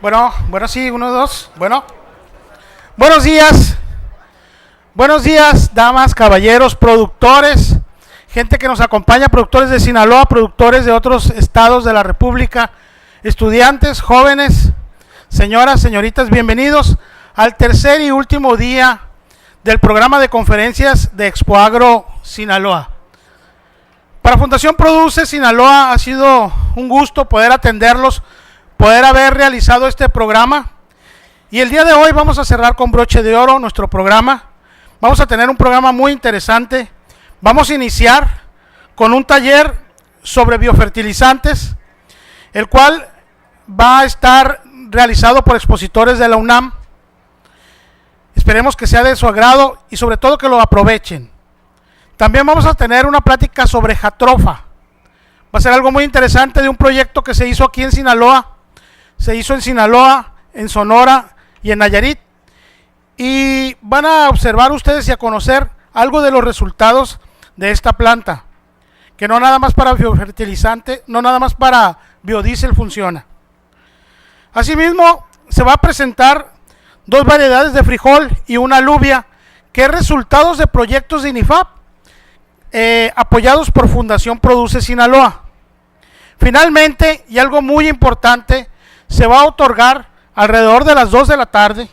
Bueno, sí, uno, dos. Bueno, buenos días. Buenos días, damas, caballeros, productores, gente que nos acompaña, productores de Sinaloa, productores de otros estados de la República, estudiantes, jóvenes, señoras, señoritas, bienvenidos al tercer y último día del programa de conferencias de Expoagro Sinaloa. Para Fundación Produce Sinaloa ha sido un gusto poder atenderlos, poder haber realizado este programa, y el día de hoy vamos a cerrar con broche de oro nuestro programa. Vamos a tener un programa muy interesante. Vamos a iniciar con un taller sobre biofertilizantes, el cual va a estar realizado por expositores de la UNAM. Esperemos que sea de su agrado y sobre todo que lo aprovechen. También vamos a tener una plática sobre Jatrofa. Va a ser algo muy interesante de un proyecto que se hizo aquí en Sinaloa. Se hizo en Sinaloa, en Sonora y en Nayarit. Y van a observar ustedes y a conocer algo de los resultados de esta planta, que no nada más para biofertilizante, no nada más para biodiesel funciona. Asimismo, se va a presentar dos variedades de frijol y una alubia, que es resultados de proyectos de INIFAP, apoyados por Fundación Produce Sinaloa. Finalmente, y algo muy importante, se va a otorgar alrededor de las 2 de la tarde,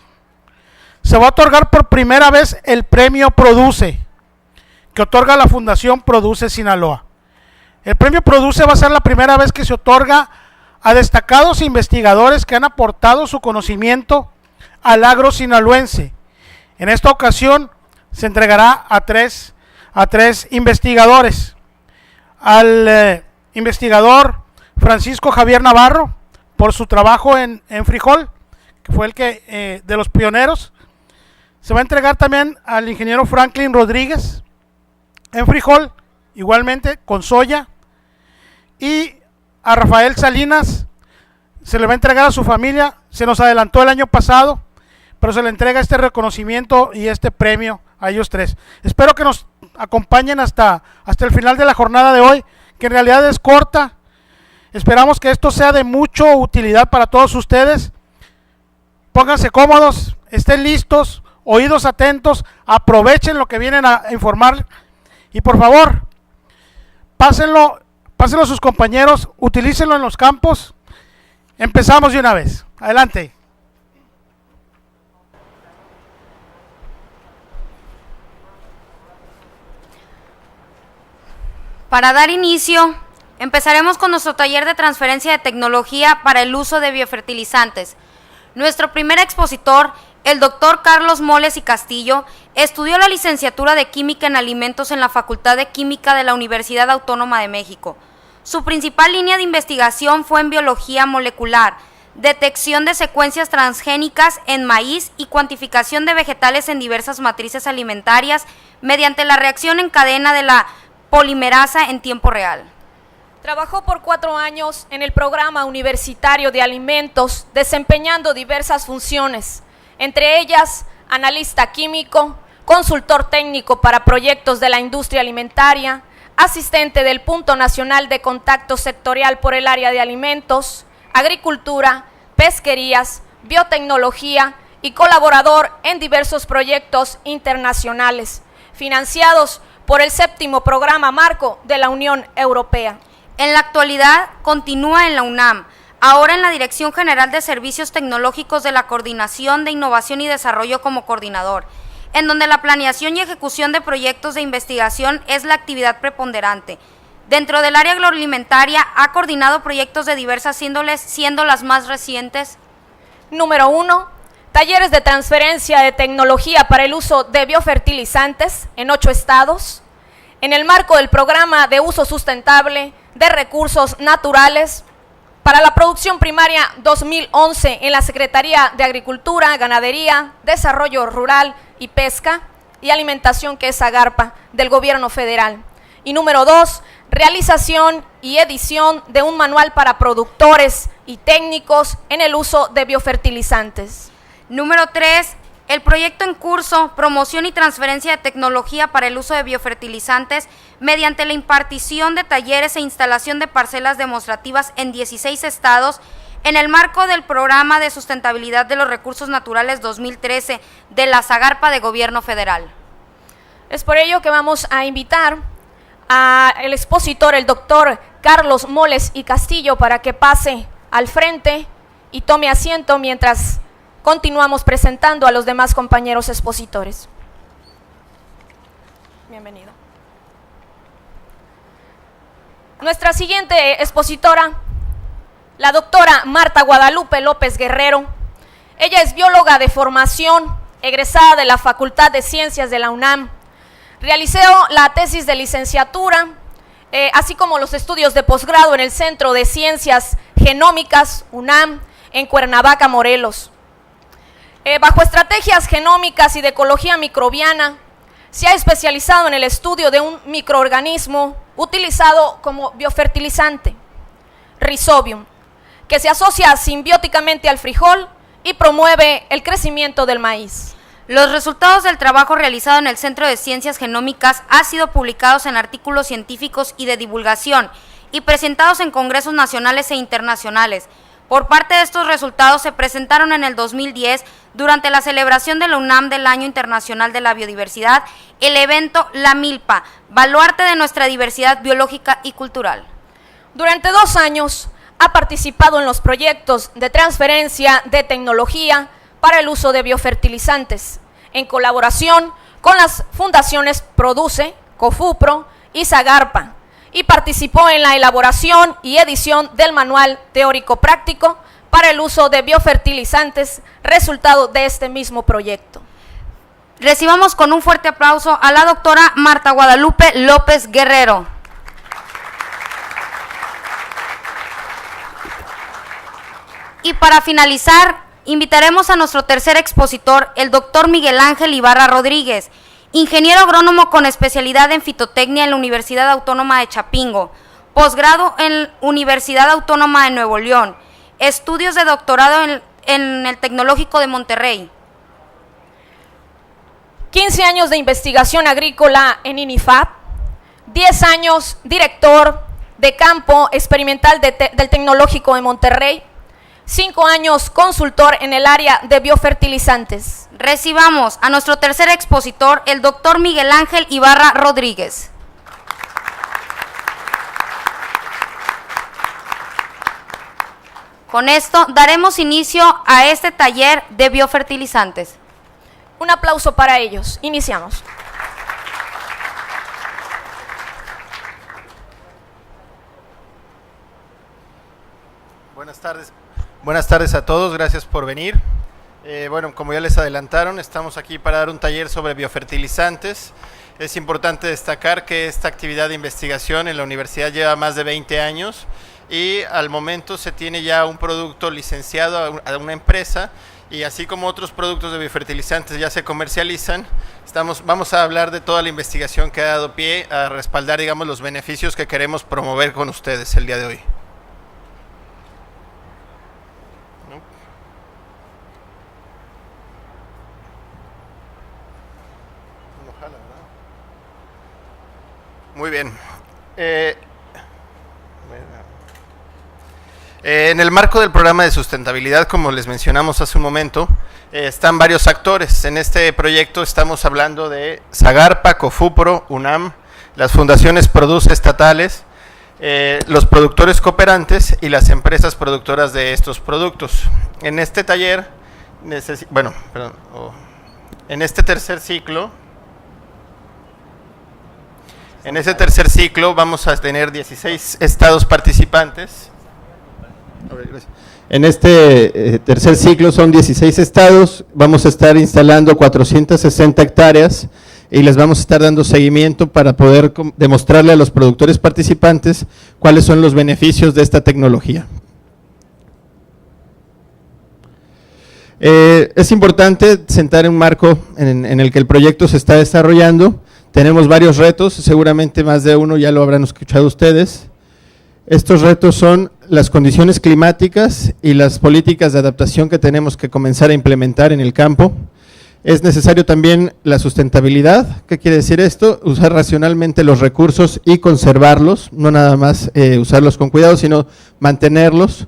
se va a otorgar por primera vez el premio Produce, que otorga la Fundación Produce Sinaloa. El premio Produce va a ser la primera vez que se otorga a destacados investigadores que han aportado su conocimiento al agro sinaloense. En esta ocasión se entregará a tres investigadores. Al investigador Francisco Javier Navarro, por su trabajo en frijol, que fue el que de los pioneros. Se va a entregar también al ingeniero Franklin Rodríguez en frijol, igualmente con soya. Y a Rafael Salinas se le va a entregar a su familia. Se nos adelantó el año pasado, pero se le entrega este reconocimiento y este premio a ellos tres. Espero que nos acompañen hasta el final de la jornada de hoy, que en realidad es corta. Esperamos que esto sea de mucha utilidad para todos ustedes. Pónganse cómodos, estén listos, oídos atentos, aprovechen lo que vienen a informar y por favor, pásenlo a sus compañeros, utilícenlo en los campos. Empezamos de una vez. Adelante. Para dar inicio, empezaremos con nuestro taller de transferencia de tecnología para el uso de biofertilizantes. Nuestro primer expositor, el doctor Carlos Moles y Castillo, estudió la licenciatura de Química en Alimentos en la Facultad de Química de la Universidad Autónoma de México. Su principal línea de investigación fue en biología molecular, detección de secuencias transgénicas en maíz y cuantificación de vegetales en diversas matrices alimentarias mediante la reacción en cadena de la polimerasa en tiempo real. Trabajó por 4 años en el Programa Universitario de Alimentos, desempeñando diversas funciones, entre ellas analista químico, consultor técnico para proyectos de la industria alimentaria, asistente del Punto Nacional de Contacto Sectorial por el área de alimentos, agricultura, pesquerías, biotecnología y colaborador en diversos proyectos internacionales, financiados por el 7º Programa Marco de la Unión Europea. En la actualidad continúa en la UNAM, ahora en la Dirección General de Servicios Tecnológicos de la Coordinación de Innovación y Desarrollo como coordinador, en donde la planeación y ejecución de proyectos de investigación es la actividad preponderante. Dentro del área agroalimentaria ha coordinado proyectos de diversas índoles, siendo las más recientes: Número 1. Talleres de transferencia de tecnología para el uso de biofertilizantes en 8 estados, en el marco del Programa de Uso Sustentable de Recursos Naturales para la Producción Primaria 2011 en la Secretaría de Agricultura, Ganadería, Desarrollo Rural y Pesca y Alimentación, que es SAGARPA, del Gobierno Federal. Y número 2, realización y edición de un manual para productores y técnicos en el uso de biofertilizantes. Número 3, el proyecto en curso, promoción y transferencia de tecnología para el uso de biofertilizantes mediante la impartición de talleres e instalación de parcelas demostrativas en 16 estados en el marco del Programa de Sustentabilidad de los Recursos Naturales 2013 de la Zagarpa de Gobierno Federal. Es por ello que vamos a invitar al expositor, el doctor Carlos Moles y Castillo, para que pase al frente y tome asiento mientras continuamos presentando a los demás compañeros expositores. Bienvenido. Nuestra siguiente expositora, la doctora Marta Guadalupe López Guerrero. Ella es bióloga de formación, egresada de la Facultad de Ciencias de la UNAM. Realizó la tesis de licenciatura, así como los estudios de posgrado en el Centro de Ciencias Genómicas, UNAM, en Cuernavaca, Morelos. Bajo estrategias genómicas y de ecología microbiana, se ha especializado en el estudio de un microorganismo utilizado como biofertilizante, Rhizobium, que se asocia simbióticamente al frijol y promueve el crecimiento del maíz. Los resultados del trabajo realizado en el Centro de Ciencias Genómicas han sido publicados en artículos científicos y de divulgación y presentados en congresos nacionales e internacionales. Por parte de estos resultados se presentaron en el 2010, durante la celebración de la UNAM del Año Internacional de la Biodiversidad, el evento La Milpa, Baluarte de nuestra diversidad biológica y cultural. Durante 2 años ha participado en los proyectos de transferencia de tecnología para el uso de biofertilizantes, en colaboración con las fundaciones Produce, COFUPRO y Zagarpa, y participó en la elaboración y edición del Manual Teórico Práctico para el uso de biofertilizantes, resultado de este mismo proyecto. Recibamos con un fuerte aplauso a la doctora Marta Guadalupe López Guerrero. Y para finalizar, invitaremos a nuestro tercer expositor, el doctor Miguel Ángel Ibarra Rodríguez, ingeniero agrónomo con especialidad en fitotecnia en la Universidad Autónoma de Chapingo, posgrado en Universidad Autónoma de Nuevo León, estudios de doctorado en el Tecnológico de Monterrey. 15 años de investigación agrícola en INIFAP, 10 años director de campo experimental del Tecnológico de Monterrey, 5 años consultor en el área de biofertilizantes. Recibamos a nuestro tercer expositor, el doctor Miguel Ángel Ibarra Rodríguez. Con esto daremos inicio a este taller de biofertilizantes. Un aplauso para ellos. Iniciamos. Buenas tardes. Buenas tardes a todos, gracias por venir. Bueno, como ya les adelantaron, estamos aquí para dar un taller sobre biofertilizantes. Es importante destacar que esta actividad de investigación en la universidad lleva más de 20 años y al momento se tiene ya un producto licenciado a una empresa, y así como otros productos de biofertilizantes ya se comercializan, vamos a hablar de toda la investigación que ha dado pie a respaldar, digamos, los beneficios que queremos promover con ustedes el día de hoy. Muy bien. En el marco del programa de sustentabilidad, como les mencionamos hace un momento, están varios actores. En este proyecto estamos hablando de Zagarpa, COFUPRO, UNAM, las fundaciones Produce estatales, los productores cooperantes y las empresas productoras de estos productos. En este taller, en este tercer ciclo, vamos a tener 16 estados participantes. En este tercer ciclo son 16 estados, vamos a estar instalando 460 hectáreas y les vamos a estar dando seguimiento para poder demostrarle a los productores participantes cuáles son los beneficios de esta tecnología. Es importante sentar un marco en el que el proyecto se está desarrollando. Tenemos varios retos, seguramente más de uno ya lo habrán escuchado ustedes. Estos retos son las condiciones climáticas y las políticas de adaptación que tenemos que comenzar a implementar en el campo. Es necesario también la sustentabilidad. ¿Qué quiere decir esto? Usar racionalmente los recursos y conservarlos, no nada más usarlos con cuidado, sino mantenerlos.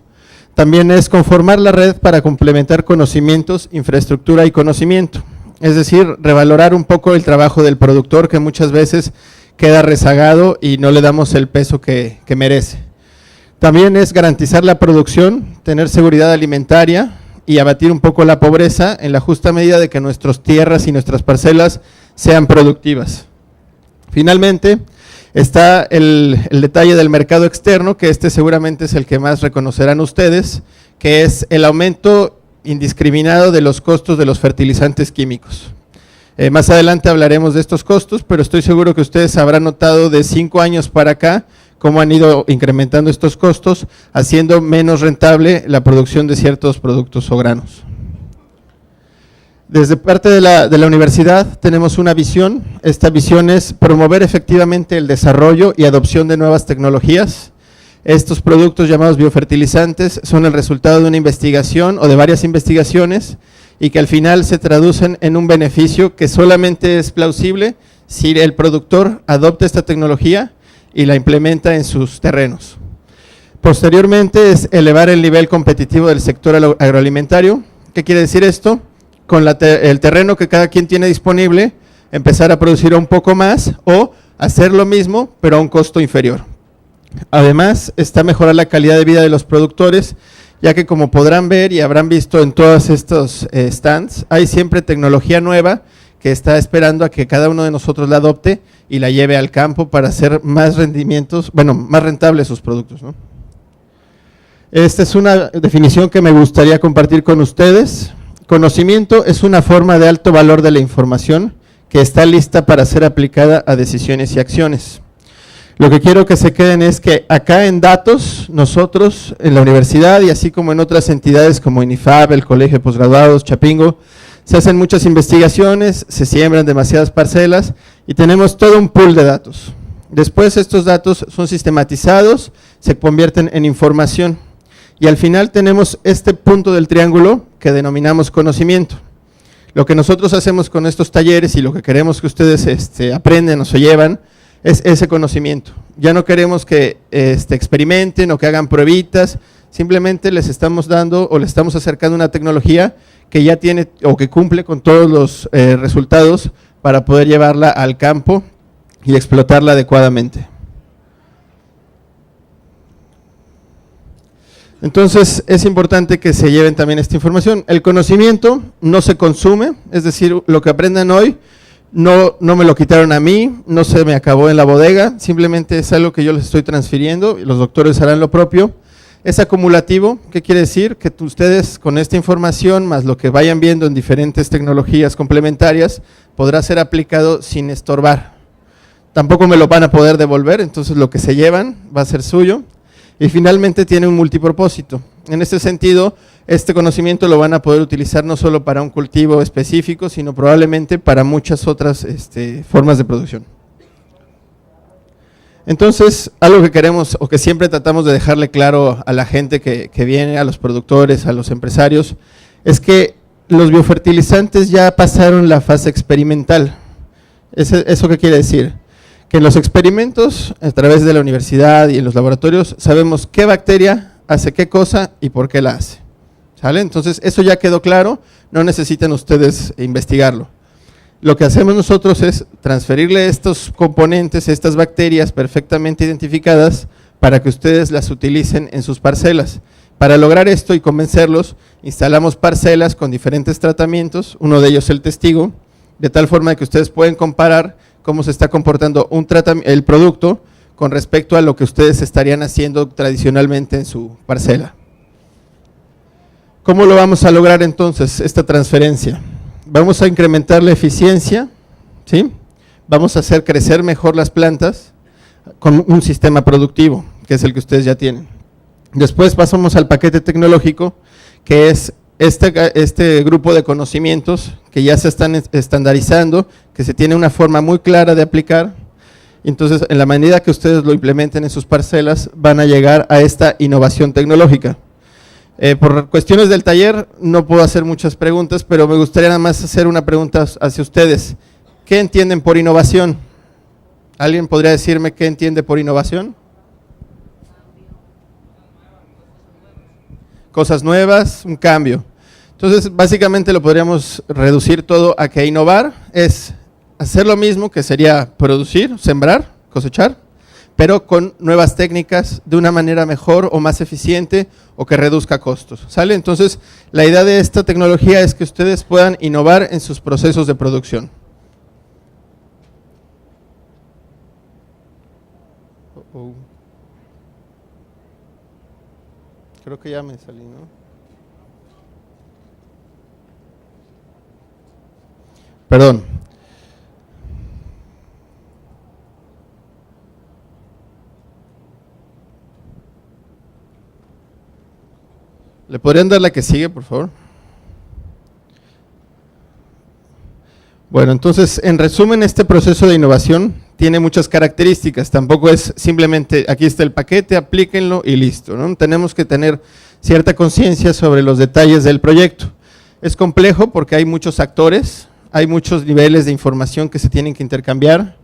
también es conformar la red para complementar conocimientos, infraestructura y conocimiento. Es decir, revalorar un poco el trabajo del productor, que muchas veces queda rezagado y no le damos el peso que merece. También es garantizar la producción, tener seguridad alimentaria y abatir un poco la pobreza en la justa medida de que nuestras tierras y nuestras parcelas sean productivas. Finalmente, está el detalle del mercado externo, que seguramente es el que más reconocerán ustedes, que es el aumento indiscriminado de los costos de los fertilizantes químicos. Más adelante hablaremos de estos costos, pero estoy seguro que ustedes habrán notado de 5 años para acá cómo han ido incrementando estos costos, haciendo menos rentable la producción de ciertos productos o granos. Desde parte de la universidad tenemos una visión. Esta visión es promover efectivamente el desarrollo y adopción de nuevas tecnologías. Estos productos llamados biofertilizantes son el resultado de una investigación o de varias investigaciones y que al final se traducen en un beneficio que solamente es plausible si el productor adopta esta tecnología y la implementa en sus terrenos. Posteriormente es elevar el nivel competitivo del sector agroalimentario. ¿Qué quiere decir esto? Con el terreno que cada quien tiene disponible, empezar a producir un poco más o hacer lo mismo, pero a un costo inferior. Además, está mejorar la calidad de vida de los productores, ya que como podrán ver y habrán visto en todos estos stands, hay siempre tecnología nueva que está esperando a que cada uno de nosotros la adopte y la lleve al campo para hacer más rendimientos, más rentables sus productos, ¿no? Esta es una definición que me gustaría compartir con ustedes. Conocimiento es una forma de alto valor de la información que está lista para ser aplicada a decisiones y acciones. Lo que quiero que se queden es que acá en datos, nosotros en la universidad y así como en otras entidades como INIFAB, el Colegio de Posgraduados, Chapingo, se hacen muchas investigaciones, se siembran demasiadas parcelas y tenemos todo un pool de datos. Después estos datos son sistematizados, se convierten en información. Y al final tenemos este punto del triángulo que denominamos conocimiento. Lo que nosotros hacemos con estos talleres y lo que queremos que ustedes aprendan o se llevan es ese conocimiento. Ya no queremos que experimenten o que hagan pruebitas, simplemente les estamos dando o les estamos acercando una tecnología que ya tiene o que cumple con todos los resultados para poder llevarla al campo y explotarla adecuadamente. Entonces, es importante que se lleven también esta información. El conocimiento no se consume, es decir, lo que aprendan hoy no me lo quitaron a mí, no se me acabó en la bodega, simplemente es algo que yo les estoy transfiriendo y los doctores harán lo propio. Es acumulativo, ¿qué quiere decir? Que ustedes con esta información, más lo que vayan viendo en diferentes tecnologías complementarias, podrá ser aplicado sin estorbar. Tampoco me lo van a poder devolver, entonces lo que se llevan va a ser suyo. Y finalmente tiene un multipropósito. En este sentido, este conocimiento lo van a poder utilizar no solo para un cultivo específico, sino probablemente para muchas otras formas de producción. Entonces, algo que queremos o que siempre tratamos de dejarle claro a la gente que viene, a los productores, a los empresarios, es que los biofertilizantes ya pasaron la fase experimental. ¿Eso qué quiere decir? Que en los experimentos, a través de la universidad y en los laboratorios, sabemos qué bacteria hace qué cosa y por qué la hace. ¿Sale? Entonces, eso ya quedó claro, no necesitan ustedes investigarlo. Lo que hacemos nosotros es transferirle estos componentes, estas bacterias perfectamente identificadas, para que ustedes las utilicen en sus parcelas. Para lograr esto y convencerlos, instalamos parcelas con diferentes tratamientos, uno de ellos el testigo, de tal forma que ustedes pueden comparar cómo se está comportando el producto con respecto a lo que ustedes estarían haciendo tradicionalmente en su parcela. ¿Cómo lo vamos a lograr entonces esta transferencia? Vamos a incrementar la eficiencia, ¿sí? Vamos a hacer crecer mejor las plantas con un sistema productivo, que es el que ustedes ya tienen. Después pasamos al paquete tecnológico, que es este grupo de conocimientos que ya se están estandarizando, que se tiene una forma muy clara de aplicar. Entonces, en la medida que ustedes lo implementen en sus parcelas, van a llegar a esta innovación tecnológica. Por cuestiones del taller, no puedo hacer muchas preguntas, pero me gustaría nada más hacer una pregunta hacia ustedes. ¿Qué entienden por innovación? ¿Alguien podría decirme qué entiende por innovación? cosas nuevas, un cambio. Entonces, básicamente lo podríamos reducir todo a que innovar es hacer lo mismo que sería producir, sembrar, cosechar, pero con nuevas técnicas de una manera mejor o más eficiente o que reduzca costos, ¿sale? Entonces, la idea de esta tecnología es que ustedes puedan innovar en sus procesos de producción. Creo que ya me salí, ¿no? Perdón. ¿Le podrían dar la que sigue, por favor? Bueno, entonces, en resumen, este proceso de innovación tiene muchas características. Tampoco es simplemente, aquí está el paquete, aplíquenlo y listo, ¿no? Tenemos que tener cierta conciencia sobre los detalles del proyecto. Es complejo porque hay muchos actores, hay muchos niveles de información que se tienen que intercambiar,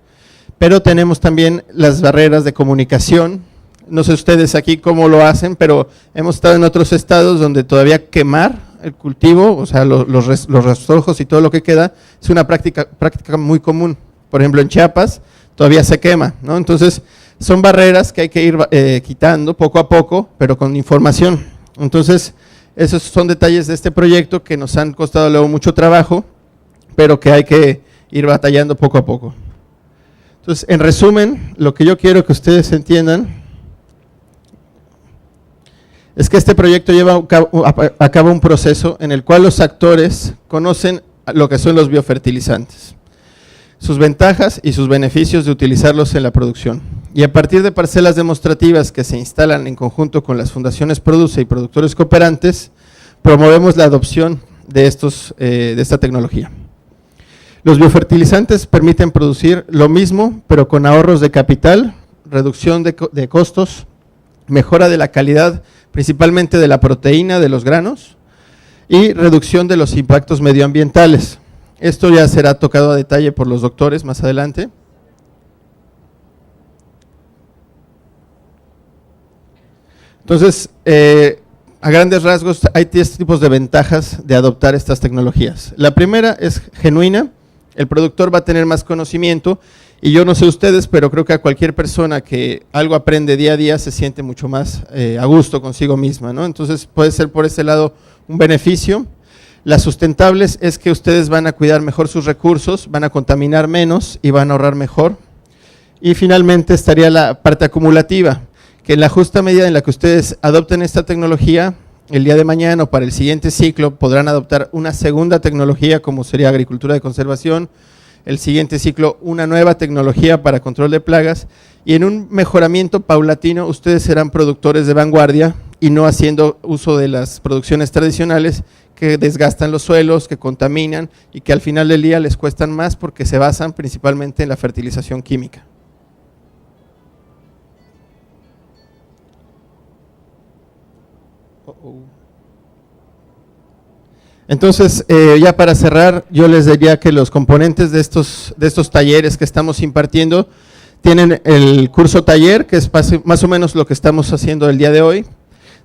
pero tenemos también las barreras de comunicación. No sé ustedes aquí cómo lo hacen, pero hemos estado en otros estados donde todavía quemar el cultivo, o sea, los rastrojos y todo lo que queda, es una práctica muy común. Por ejemplo, en Chiapas todavía se quema, ¿no? Entonces, son barreras que hay que ir quitando poco a poco, pero con información. Entonces, esos son detalles de este proyecto que nos han costado luego mucho trabajo, pero que hay que ir batallando poco a poco. Entonces, en resumen, lo que yo quiero que ustedes entiendan es que este proyecto lleva a cabo un proceso en el cual los actores conocen lo que son los biofertilizantes, sus ventajas y sus beneficios de utilizarlos en la producción. Y a partir de parcelas demostrativas que se instalan en conjunto con las fundaciones Produce y productores cooperantes, promovemos la adopción de esta tecnología. Los biofertilizantes permiten producir lo mismo, pero con ahorros de capital, reducción de costos, mejora de la calidad, principalmente de la proteína de los granos, y reducción de los impactos medioambientales. Esto ya será tocado a detalle por los doctores más adelante. Entonces, a grandes rasgos, hay 3 tipos de ventajas de adoptar estas tecnologías. La primera es genuina, el productor va a tener más conocimiento, y yo no sé ustedes, pero creo que a cualquier persona que algo aprende día a día se siente mucho más a gusto consigo misma, ¿no? Entonces puede ser por ese lado un beneficio. Las sustentables es que ustedes van a cuidar mejor sus recursos, van a contaminar menos y van a ahorrar mejor. Y finalmente estaría la parte acumulativa, que en la justa medida en la que ustedes adopten esta tecnología, el día de mañana o para el siguiente ciclo podrán adoptar una segunda tecnología como sería agricultura de conservación, el siguiente ciclo una nueva tecnología para control de plagas, y en un mejoramiento paulatino ustedes serán productores de vanguardia y no haciendo uso de las producciones tradicionales que desgastan los suelos, que contaminan y que al final del día les cuestan más porque se basan principalmente en la fertilización química. Entonces, ya para cerrar, yo les diría que los componentes de estos talleres que estamos impartiendo tienen el curso taller, que es más o menos lo que estamos haciendo el día de hoy.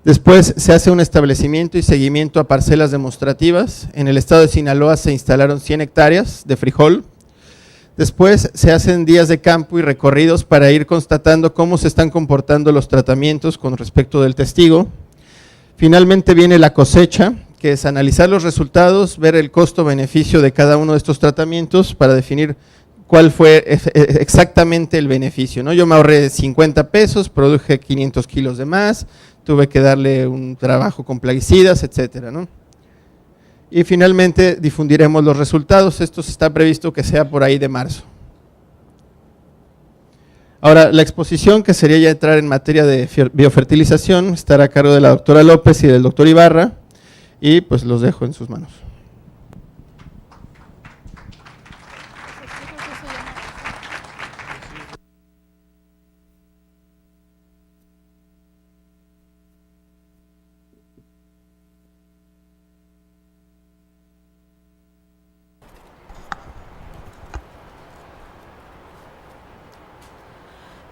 Después se hace un establecimiento y seguimiento a parcelas demostrativas. En el estado de Sinaloa se instalaron 100 hectáreas de frijol. Después se hacen días de campo y recorridos para ir constatando cómo se están comportando los tratamientos con respecto del testigo. Finalmente viene la cosecha, que es analizar los resultados, ver el costo-beneficio de cada uno de estos tratamientos para definir cuál fue exactamente el beneficio, ¿no? Yo me ahorré 50 pesos, produje 500 kilos de más, tuve que darle un trabajo con plaguicidas, etcétera, ¿no? Y finalmente difundiremos los resultados. Esto está previsto que sea por ahí de marzo. Ahora, la exposición, que sería ya entrar en materia de biofertilización, estará a cargo de la doctora López y del doctor Ibarra, y pues los dejo en sus manos.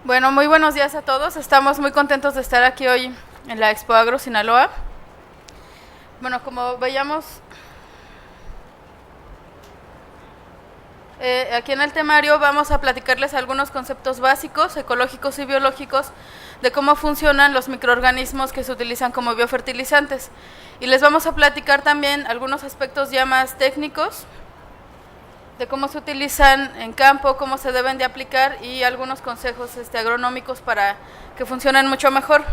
Bueno, muy buenos días a todos. Estamos muy contentos de estar aquí hoy en la Expo Agro Sinaloa. Bueno, como veíamos aquí en el temario, vamos a platicarles algunos conceptos básicos, ecológicos y biológicos de cómo funcionan los microorganismos que se utilizan como biofertilizantes. Y les vamos a platicar también algunos aspectos ya más técnicos de cómo se utilizan en campo, cómo se deben de aplicar y algunos consejos agronómicos para que funcionen mucho mejor.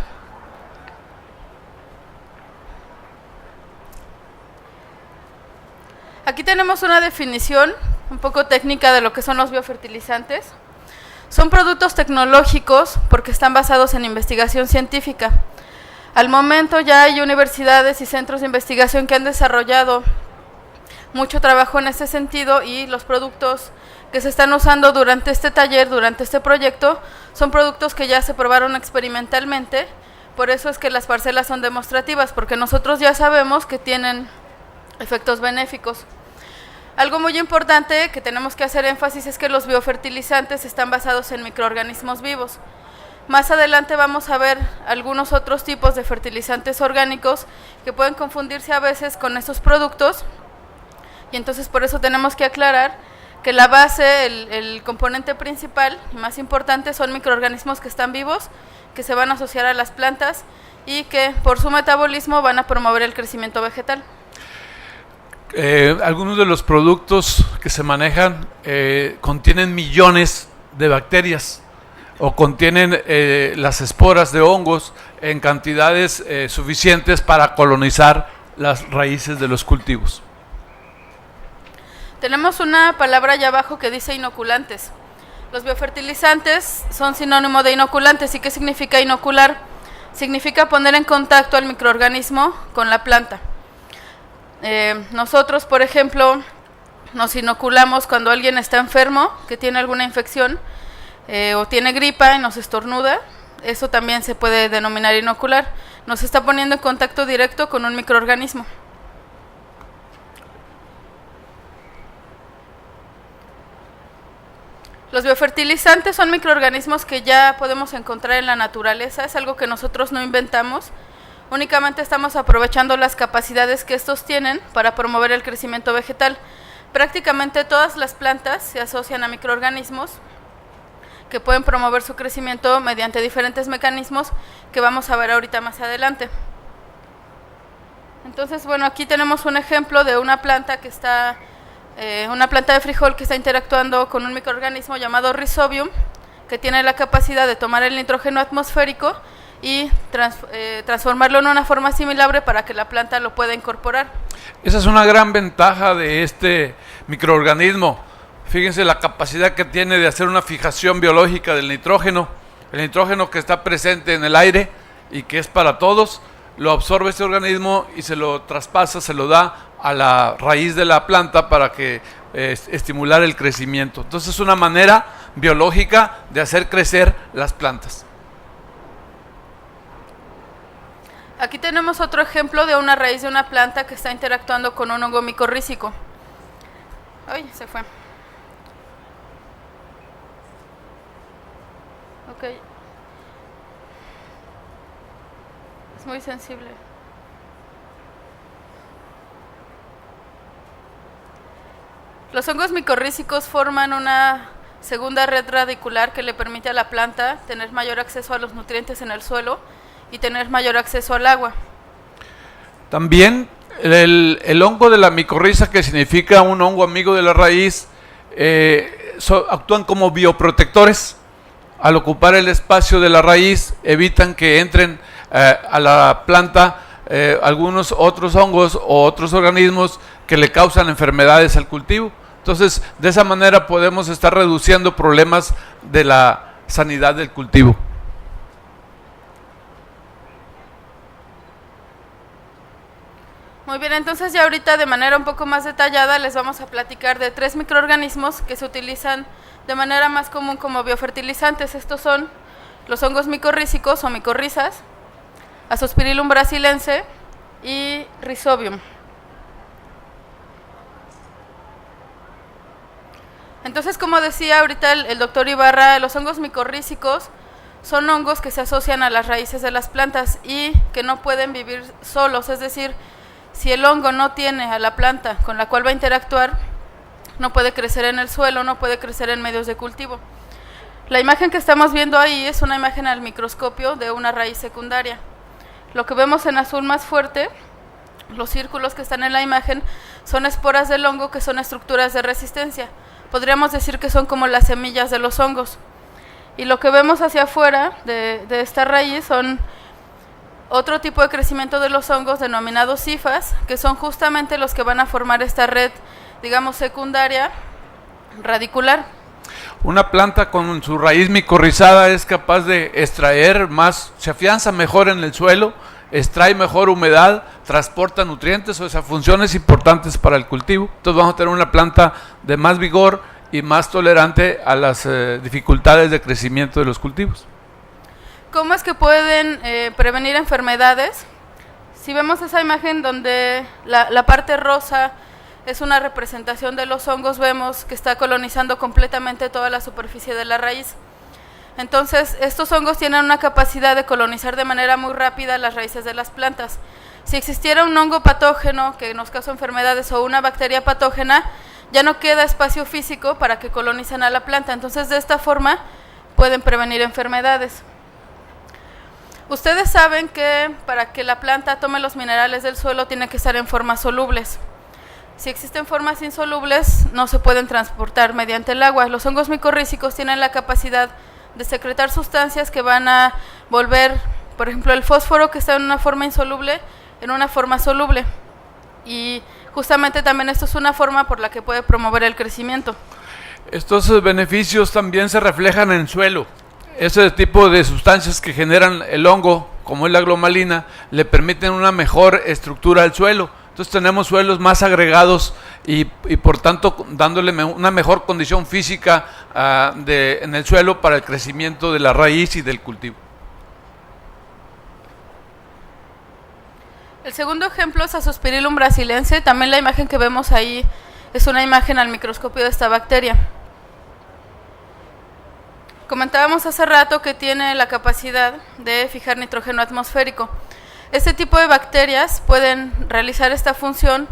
Aquí tenemos una definición un poco técnica de lo que son los biofertilizantes. Son productos tecnológicos porque están basados en investigación científica. Al momento ya hay universidades y centros de investigación que han desarrollado mucho trabajo en este sentido, y los productos que se están usando durante este taller, durante este proyecto, son productos que ya se probaron experimentalmente. Por eso es que las parcelas son demostrativas, porque nosotros ya sabemos que tienen efectos benéficos. Algo muy importante que tenemos que hacer énfasis es que los biofertilizantes están basados en microorganismos vivos. Más adelante vamos a ver algunos otros tipos de fertilizantes orgánicos que pueden confundirse a veces con estos productos, y entonces por eso tenemos que aclarar que la base, el componente principal y más importante son microorganismos que están vivos, que se van a asociar a las plantas y que por su metabolismo van a promover el crecimiento vegetal. Algunos de los productos que se manejan contienen millones de bacterias o contienen las esporas de hongos en cantidades suficientes para colonizar las raíces de los cultivos. Tenemos una palabra allá abajo que dice inoculantes. Los biofertilizantes son sinónimo de inoculantes. ¿Y qué significa inocular? Significa poner en contacto al microorganismo con la planta. Nosotros, por ejemplo, nos inoculamos cuando alguien está enfermo, que tiene alguna infección o tiene gripa y nos estornuda. Eso también se puede denominar inocular. Nos está poniendo en contacto directo con un microorganismo. Los biofertilizantes son microorganismos que ya podemos encontrar en la naturaleza. Es algo que nosotros no inventamos. Únicamente estamos aprovechando las capacidades que estos tienen para promover el crecimiento vegetal. Prácticamente todas las plantas se asocian a microorganismos que pueden promover su crecimiento mediante diferentes mecanismos que vamos a ver ahorita más adelante. Entonces, bueno, aquí tenemos un ejemplo de una planta que está, una planta de frijol que está interactuando con un microorganismo llamado Rhizobium, que tiene la capacidad de tomar el nitrógeno atmosférico y transformarlo en una forma asimilable para que la planta lo pueda incorporar. Esa es una gran ventaja de este microorganismo. Fíjense la capacidad que tiene de hacer una fijación biológica del nitrógeno. El nitrógeno que está presente en el aire y que es para todos, lo absorbe este organismo y se lo traspasa, se lo da a la raíz de la planta para que estimular el crecimiento. Entonces es una manera biológica de hacer crecer las plantas. Aquí tenemos otro ejemplo de una raíz de una planta que está interactuando con un hongo micorrícico. Ay, se fue. Ok. Es muy sensible. Los hongos micorrícicos forman una segunda red radicular que le permite a la planta tener mayor acceso a los nutrientes en el suelo y tener mayor acceso al agua. También el hongo de la micorriza, que significa un hongo amigo de la raíz, actúan como bioprotectores. Al ocupar el espacio de la raíz, evitan que entren a la planta algunos otros hongos o otros organismos que le causan enfermedades al cultivo. Entonces, de esa manera podemos estar reduciendo problemas de la sanidad del cultivo. Muy bien, entonces ya ahorita de manera un poco más detallada les vamos a platicar de 3 microorganismos que se utilizan de manera más común como biofertilizantes. Estos son los hongos micorrícicos o micorrizas, Azospirillum brasilense y Rhizobium. Entonces, como decía ahorita el doctor Ibarra, los hongos micorrícicos son hongos que se asocian a las raíces de las plantas y que no pueden vivir solos, es decir, Si el hongo no tiene a la planta con la cual va a interactuar, no puede crecer en el suelo, no puede crecer en medios de cultivo. La imagen que estamos viendo ahí es una imagen al microscopio de una raíz secundaria. Lo que vemos en azul más fuerte, los círculos que están en la imagen, son esporas del hongo, que son estructuras de resistencia. Podríamos decir que son como las semillas de los hongos. Y lo que vemos hacia afuera de esta raíz son otro tipo de crecimiento de los hongos denominados hifas, que son justamente los que van a formar esta red, digamos, secundaria radicular. Una planta con su raíz micorrizada es capaz de extraer más, se afianza mejor en el suelo, extrae mejor humedad, transporta nutrientes, o sea, funciones importantes para el cultivo. Entonces vamos a tener una planta de más vigor y más tolerante a las dificultades de crecimiento de los cultivos. ¿Cómo es que pueden prevenir enfermedades? Si vemos esa imagen donde la parte rosa es una representación de los hongos, vemos que está colonizando completamente toda la superficie de la raíz. Entonces, estos hongos tienen una capacidad de colonizar de manera muy rápida las raíces de las plantas. Si existiera un hongo patógeno que nos causa enfermedades o una bacteria patógena, ya no queda espacio físico para que colonicen a la planta. Entonces, de esta forma pueden prevenir enfermedades. Ustedes saben que para que la planta tome los minerales del suelo tiene que estar en formas solubles. Si existen formas insolubles, no se pueden transportar mediante el agua. Los hongos micorrízicos tienen la capacidad de secretar sustancias que van a volver, por ejemplo, el fósforo que está en una forma insoluble, en una forma soluble. Y justamente también esto es una forma por la que puede promover el crecimiento. Estos beneficios también se reflejan en el suelo. Ese tipo de sustancias que generan el hongo, como es la glomalina, le permiten una mejor estructura al suelo. Entonces tenemos suelos más agregados y por tanto dándole una mejor condición física en el suelo para el crecimiento de la raíz y del cultivo. El segundo ejemplo es Azospirillum brasilense. También la imagen que vemos ahí es una imagen al microscopio de esta bacteria. Comentábamos hace rato que tiene la capacidad de fijar nitrógeno atmosférico. Este tipo de bacterias pueden realizar esta función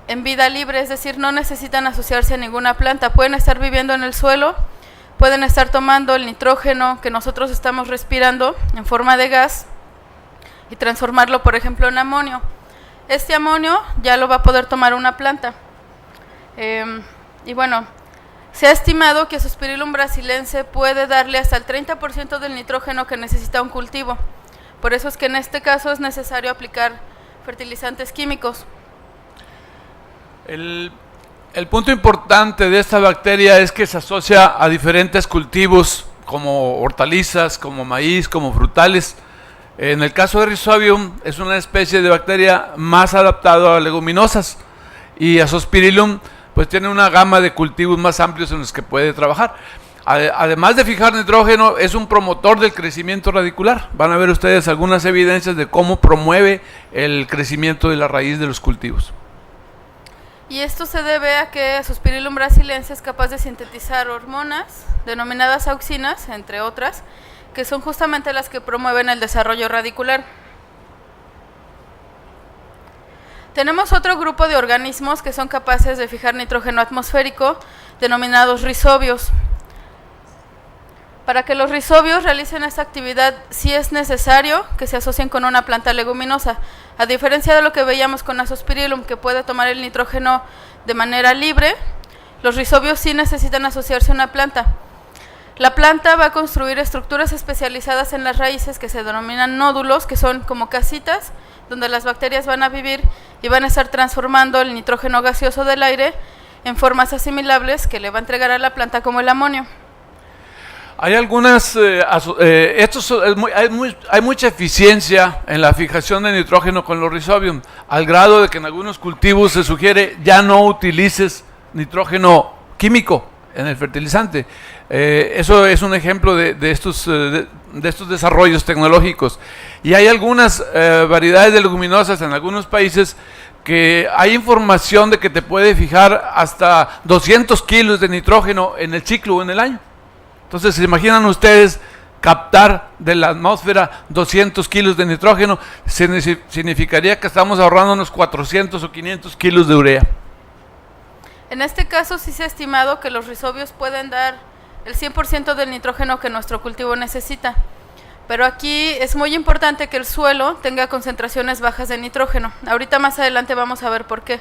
en vida libre, es decir, no necesitan asociarse a ninguna planta. Pueden estar viviendo en el suelo, pueden estar tomando el nitrógeno que nosotros estamos respirando en forma de gas y transformarlo, por ejemplo, en amonio. Este amonio ya lo va a poder tomar una planta. Y bueno, se ha estimado que Azospirillum brasilense puede darle hasta el 30% del nitrógeno que necesita un cultivo. Por eso es que en este caso es necesario aplicar fertilizantes químicos. El punto importante de esta bacteria es que se asocia a diferentes cultivos como hortalizas, como maíz, como frutales. En el caso de Rhizobium es una especie de bacteria más adaptada a leguminosas y Azospirillum pues tiene una gama de cultivos más amplios en los que puede trabajar. Además de fijar nitrógeno, es un promotor del crecimiento radicular. Van a ver ustedes algunas evidencias de cómo promueve el crecimiento de la raíz de los cultivos. Y esto se debe a que Azospirillum brasilense es capaz de sintetizar hormonas denominadas auxinas, entre otras, que son justamente las que promueven el desarrollo radicular. Tenemos otro grupo de organismos que son capaces de fijar nitrógeno atmosférico, denominados rizobios. Para que los rizobios realicen esta actividad, sí es necesario que se asocien con una planta leguminosa. A diferencia de lo que veíamos con Azospirillum, que puede tomar el nitrógeno de manera libre, los rizobios sí necesitan asociarse a una planta. La planta va a construir estructuras especializadas en las raíces que se denominan nódulos, que son como casitas donde las bacterias van a vivir y van a estar transformando el nitrógeno gaseoso del aire en formas asimilables que le va a entregar a la planta como el amonio. Hay algunas, hay mucha eficiencia en la fijación de nitrógeno con los Rhizobium, al grado de que en algunos cultivos se sugiere ya no utilices nitrógeno químico en el fertilizante. Eso es un ejemplo de estos desarrollos tecnológicos. Y hay algunas variedades de leguminosas en algunos países que hay información de que te puede fijar hasta 200 kilos de nitrógeno en el ciclo o en el año. Entonces, ¿se imaginan ustedes captar de la atmósfera 200 kilos de nitrógeno, significaría que estamos ahorrando unos 400 o 500 kilos de urea. En este caso sí se ha estimado que los rizobios pueden dar el 100% del nitrógeno que nuestro cultivo necesita. Pero aquí es muy importante que el suelo tenga concentraciones bajas de nitrógeno. Ahorita más adelante vamos a ver por qué.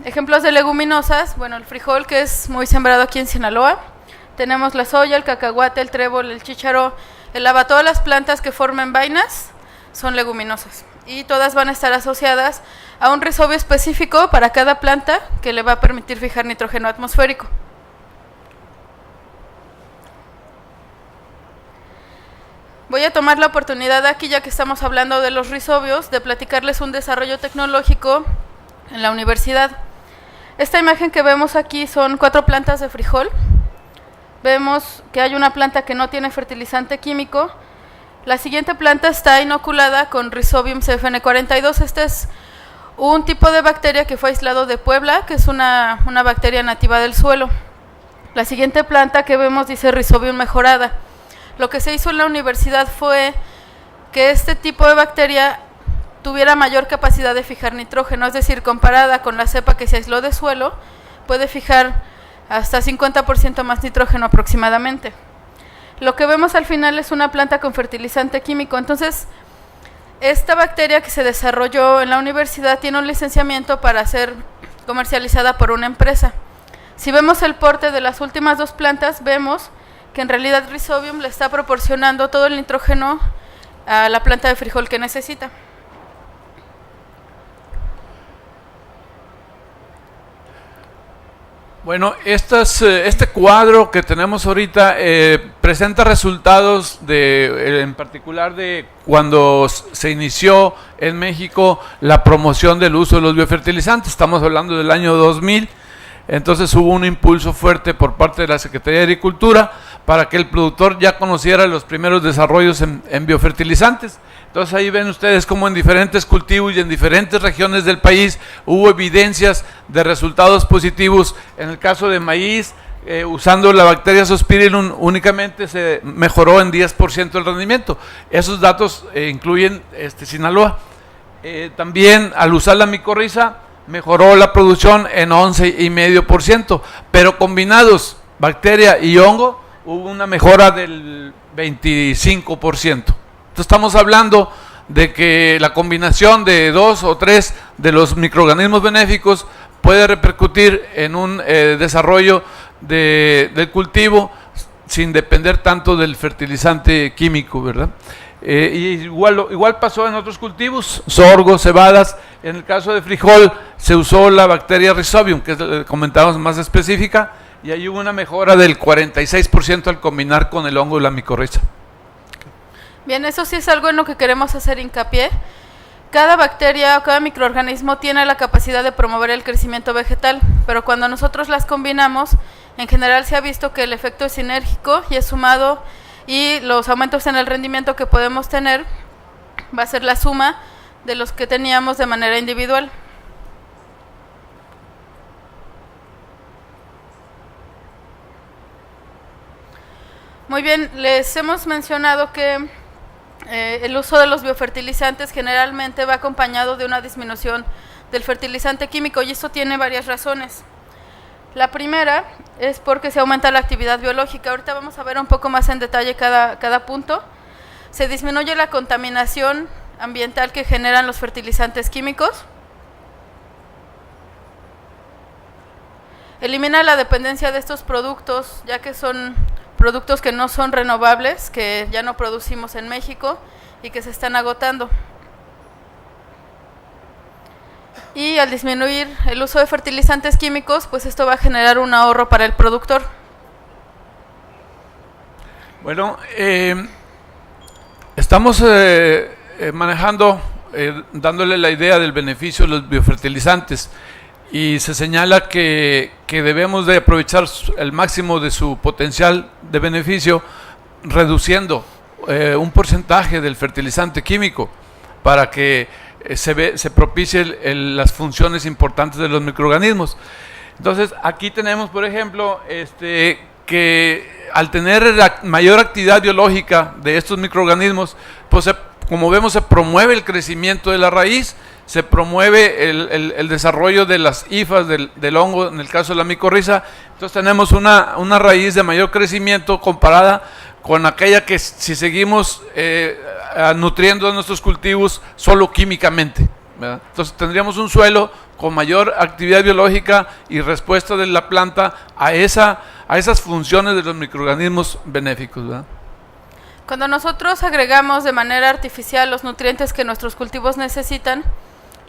Ejemplos de leguminosas, bueno, el frijol, que es muy sembrado aquí en Sinaloa. Tenemos la soya, el cacahuate, el trébol, el chícharo, el haba. Todas las plantas que formen vainas son leguminosas. Y todas van a estar asociadas a un rizobio específico para cada planta que le va a permitir fijar nitrógeno atmosférico. Voy a tomar la oportunidad aquí, ya que estamos hablando de los rizobios, de platicarles un desarrollo tecnológico en la universidad. Esta imagen que vemos aquí son 4 plantas de frijol. Vemos que hay una planta que no tiene fertilizante químico. La siguiente planta está inoculada con Rhizobium CFN42. Este es un tipo de bacteria que fue aislado de Puebla, que es una bacteria nativa del suelo. La siguiente planta que vemos dice Rhizobium mejorada. Lo que se hizo en la universidad fue que este tipo de bacteria tuviera mayor capacidad de fijar nitrógeno, es decir, comparada con la cepa que se aisló de suelo, puede fijar hasta 50% más nitrógeno aproximadamente. Lo que vemos al final es una planta con fertilizante químico. Entonces, esta bacteria que se desarrolló en la universidad tiene un licenciamiento para ser comercializada por una empresa. Si vemos el porte de las últimas 2 plantas, vemos que en realidad Rhizobium le está proporcionando todo el nitrógeno a la planta de frijol que necesita. Bueno, este cuadro que tenemos ahorita presenta resultados en particular de cuando se inició en México la promoción del uso de los biofertilizantes. Estamos hablando del año 2000. Entonces hubo un impulso fuerte por parte de la Secretaría de Agricultura para que el productor ya conociera los primeros desarrollos en biofertilizantes. Entonces ahí ven ustedes cómo en diferentes cultivos y en diferentes regiones del país hubo evidencias de resultados positivos. En el caso de maíz, usando la bacteria Zospirillum únicamente se mejoró en 10% el rendimiento. Esos datos incluyen Sinaloa. También al usar la micorriza mejoró la producción en 11,5%, pero combinados bacteria y hongo hubo una mejora del 25%. Entonces estamos hablando de que la combinación de 2 o 3 de los microorganismos benéficos puede repercutir en un desarrollo del cultivo sin depender tanto del fertilizante químico, ¿verdad? Y igual pasó en otros cultivos, sorgo, cebadas. En el caso de frijol se usó la bacteria Rhizobium, que comentamos más específica, y ahí hubo una mejora del 46% al combinar con el hongo de la micorriza. Bien, eso sí es algo en lo que queremos hacer hincapié. Cada bacteria o cada microorganismo tiene la capacidad de promover el crecimiento vegetal, pero cuando nosotros las combinamos, en general se ha visto que el efecto es sinérgico y es sumado, y los aumentos en el rendimiento que podemos tener va a ser la suma de los que teníamos de manera individual. Muy bien, les hemos mencionado que el uso de los biofertilizantes generalmente va acompañado de una disminución del fertilizante químico, y esto tiene varias razones. La primera es porque se aumenta la actividad biológica. Ahorita vamos a ver un poco más en detalle cada punto. Se disminuye la contaminación ambiental que generan los fertilizantes químicos. Elimina la dependencia de estos productos, ya que son productos que no son renovables, que ya no producimos en México y que se están agotando. Y al disminuir el uso de fertilizantes químicos, pues esto va a generar un ahorro para el productor. Bueno, estamos manejando, dándole la idea del beneficio de los biofertilizantes, y se señala que debemos de aprovechar el máximo de su potencial de beneficio, reduciendo un porcentaje del fertilizante químico para que se propicie las funciones importantes de los microorganismos. Entonces aquí tenemos, por ejemplo, que que al tener la mayor actividad biológica de estos microorganismos, pues como vemos se promueve el crecimiento de la raíz, se promueve el desarrollo de las hifas del hongo, en el caso de la micorriza. Entonces tenemos una raíz de mayor crecimiento comparada con aquella que si seguimos nutriendo a nuestros cultivos solo químicamente, ¿verdad? Entonces tendríamos un suelo con mayor actividad biológica y respuesta de la planta a esas funciones de los microorganismos benéficos, ¿verdad? Cuando nosotros agregamos de manera artificial los nutrientes que nuestros cultivos necesitan,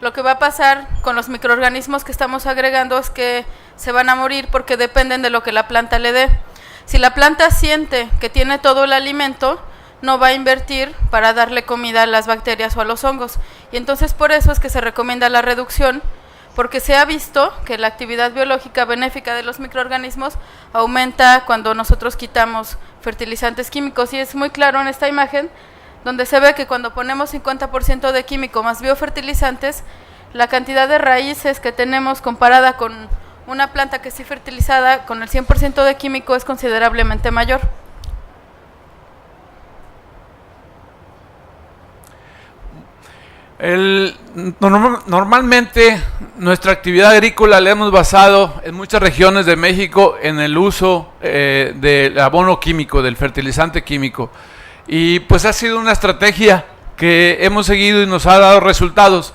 lo que va a pasar con los microorganismos que estamos agregando es que se van a morir porque dependen de lo que la planta le dé. Si la planta siente que tiene todo el alimento, no va a invertir para darle comida a las bacterias o a los hongos. Y entonces por eso es que se recomienda la reducción, porque se ha visto que la actividad biológica benéfica de los microorganismos aumenta cuando nosotros quitamos fertilizantes químicos. Y es muy claro en esta imagen, donde se ve que cuando ponemos 50% de químico más biofertilizantes, la cantidad de raíces que tenemos comparada con una planta que sí fertilizada con el 100% de químico es considerablemente mayor. Normalmente nuestra actividad agrícola la hemos basado en muchas regiones de México en el uso del abono químico, del fertilizante químico. Y pues ha sido una estrategia que hemos seguido y nos ha dado resultados.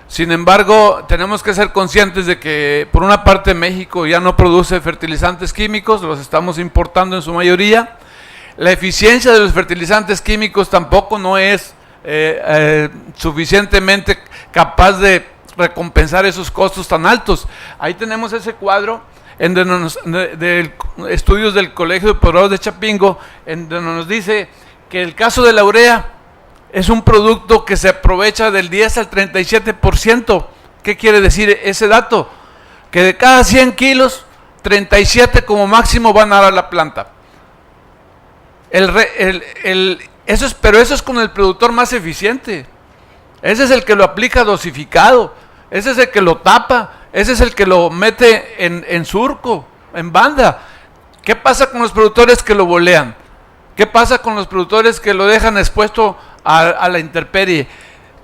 Sin embargo, tenemos que ser conscientes de que por una parte México ya no produce fertilizantes químicos, los estamos importando en su mayoría. La eficiencia de los fertilizantes químicos tampoco no es suficientemente capaz de recompensar esos costos tan altos. Ahí tenemos ese cuadro de estudios del Colegio de Posgrados de Chapingo, en donde nos dice que el caso de la urea es un producto que se aprovecha del 10 al 37%. ¿Qué quiere decir ese dato? Que de cada 100 kilos, 37 como máximo van a dar a la planta. Pero eso es con el productor más eficiente. Ese es el que lo aplica dosificado, ese es el que lo tapa, ese es el que lo mete en surco, en banda. ¿Qué pasa con los productores que lo bolean? ¿Qué pasa con los productores que lo dejan expuesto a la intemperie?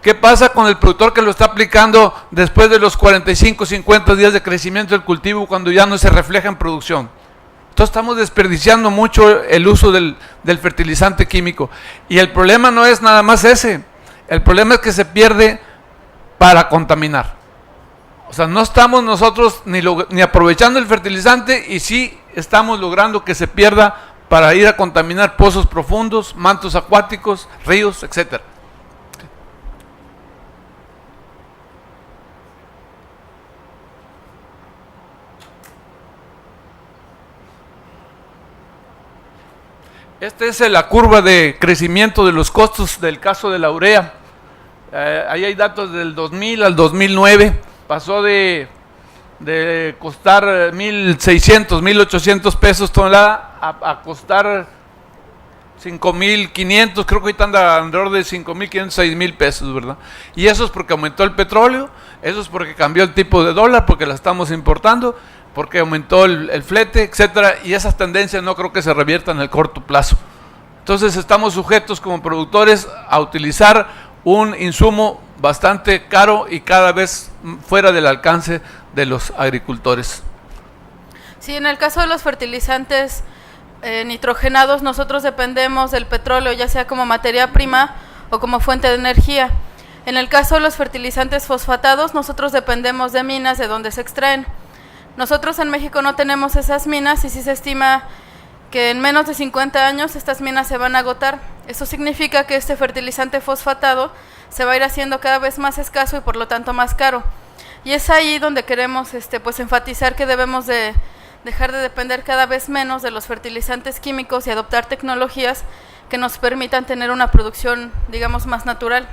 ¿Qué pasa con el productor que lo está aplicando después de los 45, 50 días de crecimiento del cultivo, cuando ya no se refleja en producción? Entonces estamos desperdiciando mucho el uso del fertilizante químico. Y el problema no es nada más ese. El problema es que se pierde para contaminar. O sea, no estamos nosotros ni aprovechando el fertilizante, y sí estamos logrando que se pierda para ir a contaminar pozos profundos, mantos acuáticos, ríos, etcétera. Esta es la curva de crecimiento de los costos del caso de la urea. Ahí hay datos del 2000 al 2009. Pasó de costar 1.600, 1.800 pesos tonelada a costar 5.500, creo que ahorita anda alrededor de 5.500, 6.000 pesos, ¿verdad? Y eso es porque aumentó el petróleo, eso es porque cambió el tipo de dólar, porque la estamos importando, porque aumentó el flete, etcétera, y esas tendencias no creo que se reviertan en el corto plazo. Entonces estamos sujetos como productores a utilizar un insumo bastante caro y cada vez fuera del alcance de los agricultores. Sí, en el caso de los fertilizantes nitrogenados, nosotros dependemos del petróleo, ya sea como materia prima o como fuente de energía. En el caso de los fertilizantes fosfatados, nosotros dependemos de minas de donde se extraen. Nosotros en México no tenemos esas minas y sí se estima que en menos de 50 años estas minas se van a agotar. Eso significa que este fertilizante fosfatado se va a ir haciendo cada vez más escaso y por lo tanto más caro. Y es ahí donde queremos pues enfatizar que debemos de dejar de depender cada vez menos de los fertilizantes químicos y adoptar tecnologías que nos permitan tener una producción, digamos, más natural.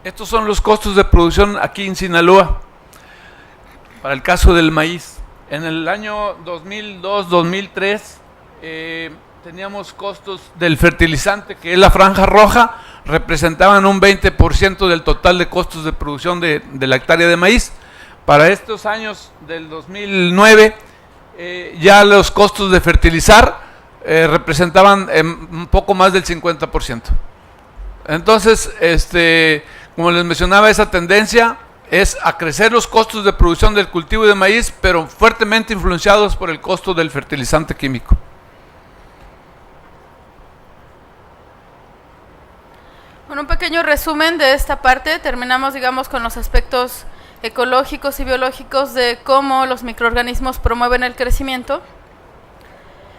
Estos son los costos de producción aquí en Sinaloa, para el caso del maíz. En el año 2002-2003 teníamos costos del fertilizante, que es la franja roja, representaban un 20% del total de costos de producción de la hectárea de maíz. Para estos años del 2009, ya los costos de fertilizar representaban un poco más del 50%. Entonces, como les mencionaba, esa tendencia es a crecer los costos de producción del cultivo de maíz, pero fuertemente influenciados por el costo del fertilizante químico. Con un pequeño resumen de esta parte, terminamos, digamos, con los aspectos ecológicos y biológicos de cómo los microorganismos promueven el crecimiento.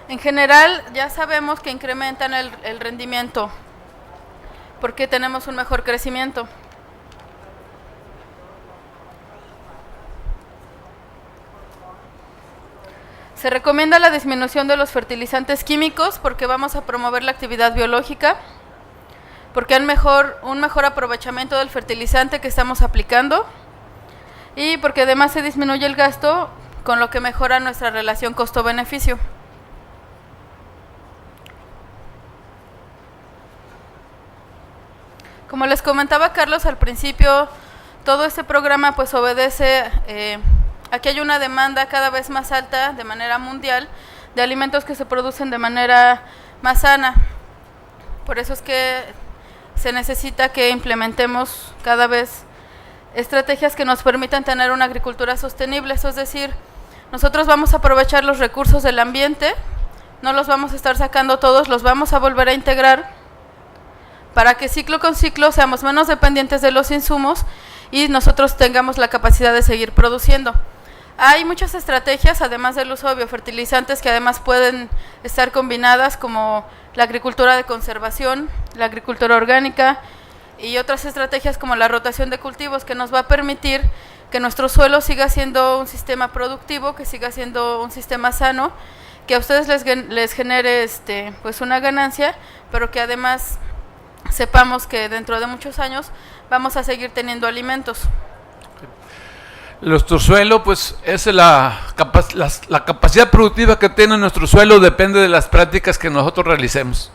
En general, ya sabemos que incrementan el rendimiento, porque tenemos un mejor crecimiento. Se recomienda la disminución de los fertilizantes químicos porque vamos a promover la actividad biológica, porque hay un mejor aprovechamiento del fertilizante que estamos aplicando y porque además se disminuye el gasto, con lo que mejora nuestra relación costo-beneficio. Como les comentaba Carlos al principio, todo este programa pues obedece, aquí hay una demanda cada vez más alta de manera mundial de alimentos que se producen de manera más sana. Por eso es que se necesita que implementemos cada vez estrategias que nos permitan tener una agricultura sostenible, eso es decir, nosotros vamos a aprovechar los recursos del ambiente, no los vamos a estar sacando todos, los vamos a volver a integrar para que ciclo con ciclo seamos menos dependientes de los insumos y nosotros tengamos la capacidad de seguir produciendo. Hay muchas estrategias, además del uso de biofertilizantes, que además pueden estar combinadas, como la agricultura de conservación, la agricultura orgánica y otras estrategias como la rotación de cultivos, que nos va a permitir que nuestro suelo siga siendo un sistema productivo, que siga siendo un sistema sano, que a ustedes les genere pues una ganancia, pero que además sepamos que dentro de muchos años vamos a seguir teniendo alimentos. Nuestro suelo, pues, es la capacidad productiva que tiene nuestro suelo depende de las prácticas que nosotros realicemos.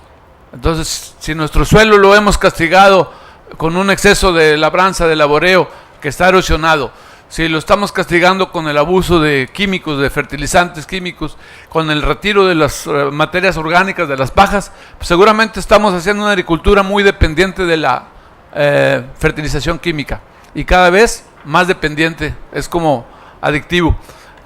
Entonces, si nuestro suelo lo hemos castigado con un exceso de labranza, de laboreo, que está erosionado, si lo estamos castigando con el abuso de químicos, de fertilizantes químicos, con el retiro de las materias orgánicas de las pajas, pues seguramente estamos haciendo una agricultura muy dependiente de la fertilización química y cada vez más dependiente, es como adictivo.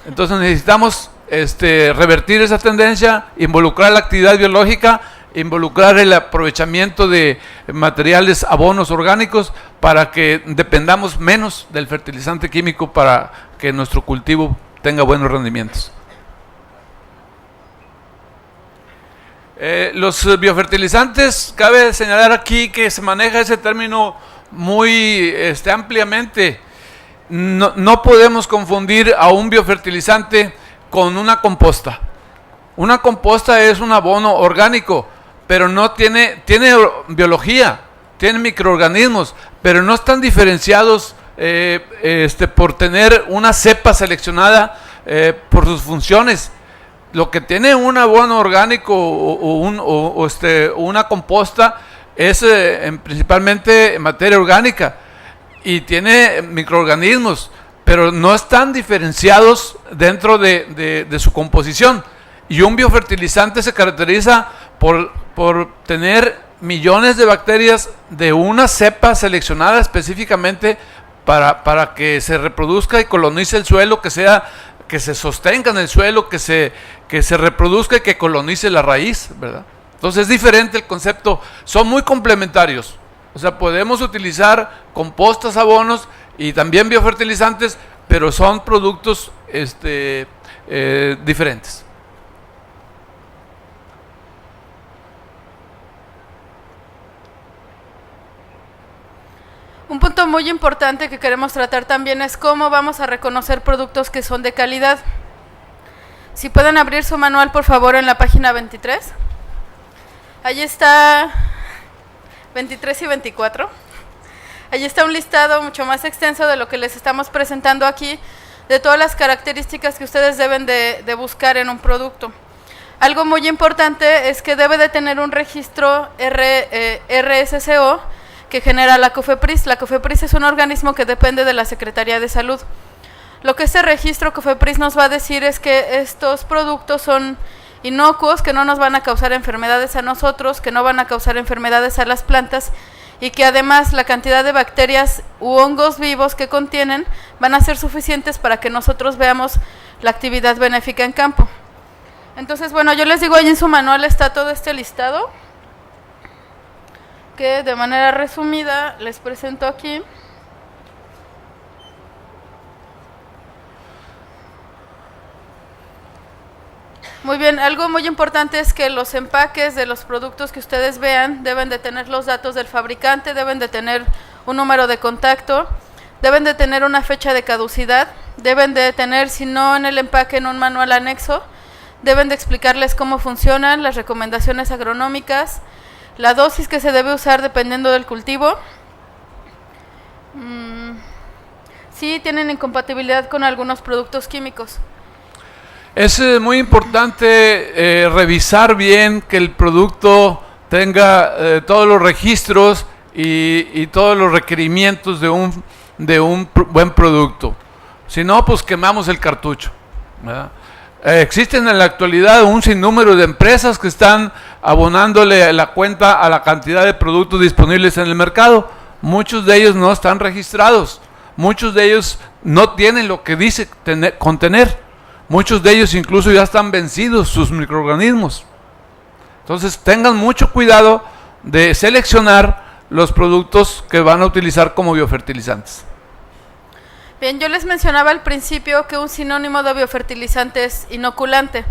Entonces necesitamos revertir esa tendencia, involucrar la actividad biológica, involucrar el aprovechamiento de materiales, abonos orgánicos, para que dependamos menos del fertilizante químico para que nuestro cultivo tenga buenos rendimientos. Los biofertilizantes, cabe señalar aquí que se maneja ese término muy ampliamente. No podemos confundir a un biofertilizante con una composta. Una composta es un abono orgánico, pero no tiene biología, tiene microorganismos, pero no están diferenciados por tener una cepa seleccionada por sus funciones. Lo que tiene un abono orgánico o una composta es principalmente materia orgánica y tiene microorganismos, pero no están diferenciados dentro de su composición. Y un biofertilizante se caracteriza por tener millones de bacterias de una cepa seleccionada específicamente para que se reproduzca y colonice el suelo, que se sostenga en el suelo, que se reproduzca y que colonice la raíz, ¿verdad? Entonces es diferente el concepto, son muy complementarios. O sea, podemos utilizar compostas, abonos y también biofertilizantes, pero son productos diferentes. Un punto muy importante que queremos tratar también es cómo vamos a reconocer productos que son de calidad. Si pueden abrir su manual, por favor, en la página 23. Allí está 23 y 24. Allí está un listado mucho más extenso de lo que les estamos presentando aquí, de todas las características que ustedes deben de buscar en un producto. Algo muy importante es que debe de tener un registro RSCO que genera la COFEPRIS. La COFEPRIS es un organismo que depende de la Secretaría de Salud. Lo que este registro COFEPRIS nos va a decir es que estos productos son inocuos, que no nos van a causar enfermedades a nosotros, que no van a causar enfermedades a las plantas y que además la cantidad de bacterias u hongos vivos que contienen van a ser suficientes para que nosotros veamos la actividad benéfica en campo. Entonces, bueno, yo les digo, ahí en su manual está todo este listado, que de manera resumida les presento aquí. Muy bien, algo muy importante es que los empaques de los productos que ustedes vean deben de tener los datos del fabricante, deben de tener un número de contacto, deben de tener una fecha de caducidad, deben de tener, si no en el empaque, en un manual anexo, deben de explicarles cómo funcionan, las recomendaciones agronómicas, la dosis que se debe usar dependiendo del cultivo. Sí, tienen incompatibilidad con algunos productos químicos. Es muy importante revisar bien que el producto tenga todos los registros y todos los requerimientos de un buen producto. Si no, pues quemamos el cartucho, ¿verdad? Existen en la actualidad un sinnúmero de empresas que están abonándole la cuenta a la cantidad de productos disponibles en el mercado. Muchos de ellos no están registrados, muchos de ellos no tienen lo que dice contener. Muchos de ellos incluso ya están vencidos sus microorganismos. Entonces tengan mucho cuidado de seleccionar los productos que van a utilizar como biofertilizantes. Bien, yo les mencionaba al principio que un sinónimo de biofertilizante es inoculante.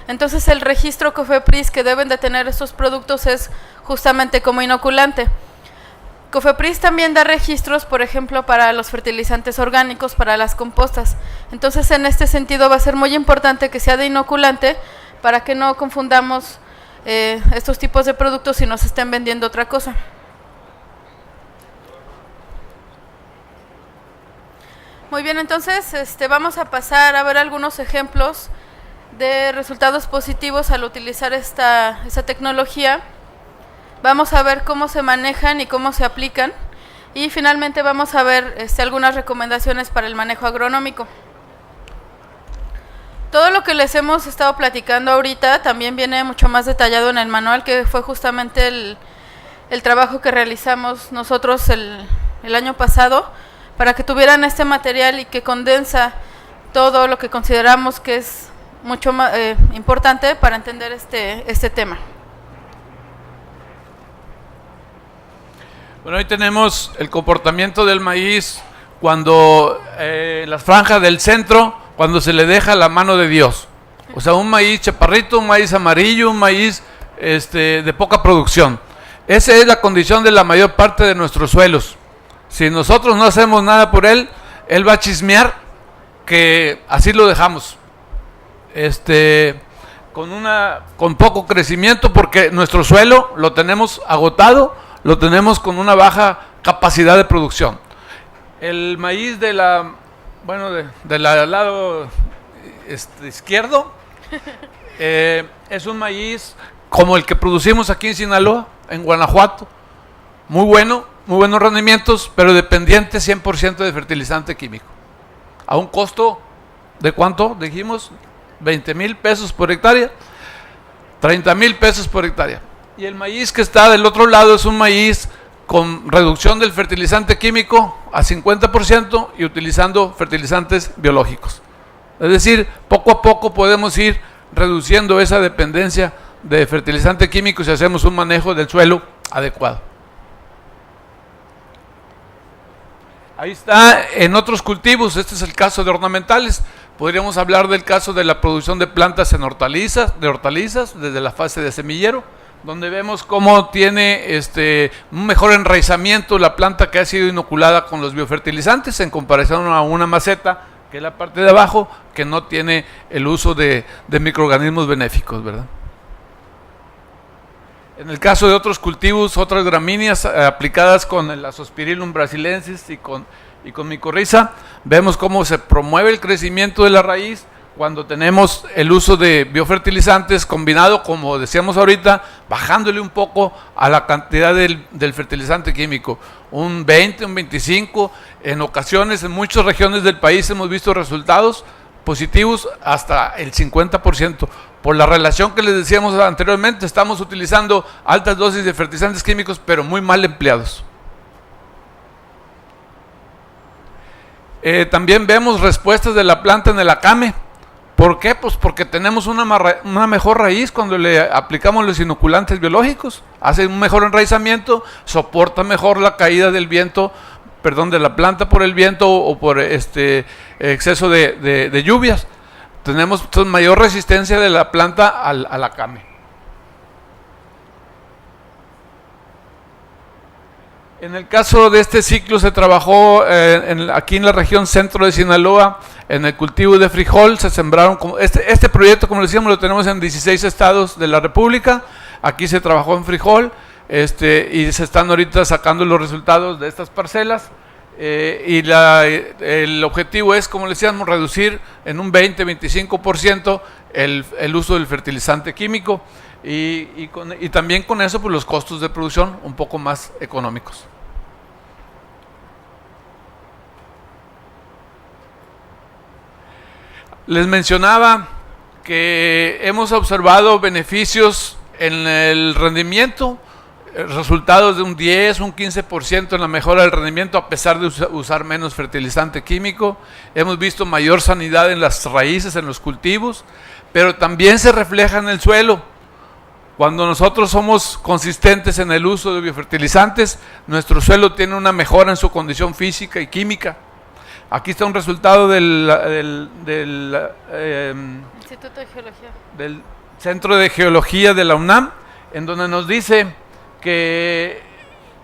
Entonces el registro COFEPRIS que deben de tener estos productos es justamente como inoculante. COFEPRIS también da registros, por ejemplo, para los fertilizantes orgánicos, para las compostas. Entonces, en este sentido va a ser muy importante que sea de inoculante para que no confundamos estos tipos de productos y nos estén vendiendo otra cosa. Muy bien, entonces vamos a pasar a ver algunos ejemplos de resultados positivos al utilizar esta tecnología. Vamos a ver cómo se manejan y cómo se aplican. Y finalmente vamos a ver algunas recomendaciones para el manejo agronómico. Todo lo que les hemos estado platicando ahorita también viene mucho más detallado en el manual, que fue justamente el trabajo que realizamos nosotros el año pasado, para que tuvieran este material y que condensa todo lo que consideramos que es mucho más importante para entender este tema. Bueno, hoy tenemos el comportamiento del maíz cuando las franjas del centro, cuando se le deja la mano de Dios. O sea, un maíz chaparrito, un maíz amarillo, un maíz de poca producción. Esa es la condición de la mayor parte de nuestros suelos. Si nosotros no hacemos nada por él va a chismear que así lo dejamos. Con poco crecimiento, porque nuestro suelo lo tenemos agotado, lo tenemos con una baja capacidad de producción. El maíz del lado izquierdo es un maíz como el que producimos aquí en Sinaloa, en Guanajuato. Muy buenos rendimientos, pero dependiente 100% de fertilizante químico. A un costo de ¿cuánto? Dijimos, 20,000 pesos por hectárea, 30,000 pesos por hectárea. Y el maíz que está del otro lado es un maíz con reducción del fertilizante químico a 50% y utilizando fertilizantes biológicos. Es decir, poco a poco podemos ir reduciendo esa dependencia de fertilizante químico si hacemos un manejo del suelo adecuado. Ahí está en otros cultivos, este es el caso de ornamentales. Podríamos hablar del caso de la producción de plantas en hortalizas, desde la fase de semillero, donde vemos cómo tiene un mejor enraizamiento la planta que ha sido inoculada con los biofertilizantes en comparación a una maceta, que es la parte de abajo, que no tiene el uso de microorganismos benéficos, ¿verdad? En el caso de otros cultivos, otras gramíneas aplicadas con el Azospirillum brasilensis y con micorriza, vemos cómo se promueve el crecimiento de la raíz, cuando tenemos el uso de biofertilizantes combinado, como decíamos ahorita, bajándole un poco a la cantidad del fertilizante químico, un 20, un 25, en ocasiones en muchas regiones del país hemos visto resultados positivos hasta el 50%, por la relación que les decíamos anteriormente. Estamos utilizando altas dosis de fertilizantes químicos, pero muy mal empleados. También vemos respuestas de la planta en el acame. ¿Por qué? Pues porque tenemos una mejor raíz cuando le aplicamos los inoculantes biológicos. Hace un mejor enraizamiento, soporta mejor la caída del viento, de la planta por el viento o por exceso de lluvias. Tenemos mayor resistencia de la planta al acame. En el caso de este ciclo se trabajó aquí en la región centro de Sinaloa, en el cultivo de frijol. Se sembraron, este proyecto, como decíamos, lo tenemos en 16 estados de la República. Aquí se trabajó en frijol y se están ahorita sacando los resultados de estas parcelas. El objetivo es, como le decíamos, reducir en un 20-25% el uso del fertilizante químico y también con eso pues, los costos de producción un poco más económicos. Les mencionaba que hemos observado beneficios en el rendimiento, resultados de un 10, un 15% en la mejora del rendimiento a pesar de usar menos fertilizante químico. Hemos visto mayor sanidad en las raíces, en los cultivos, pero también se refleja en el suelo. Cuando nosotros somos consistentes en el uso de biofertilizantes, nuestro suelo tiene una mejora en su condición física y química. Aquí está un resultado del Instituto de Geología, del Centro de Geología de la UNAM, en donde nos dice que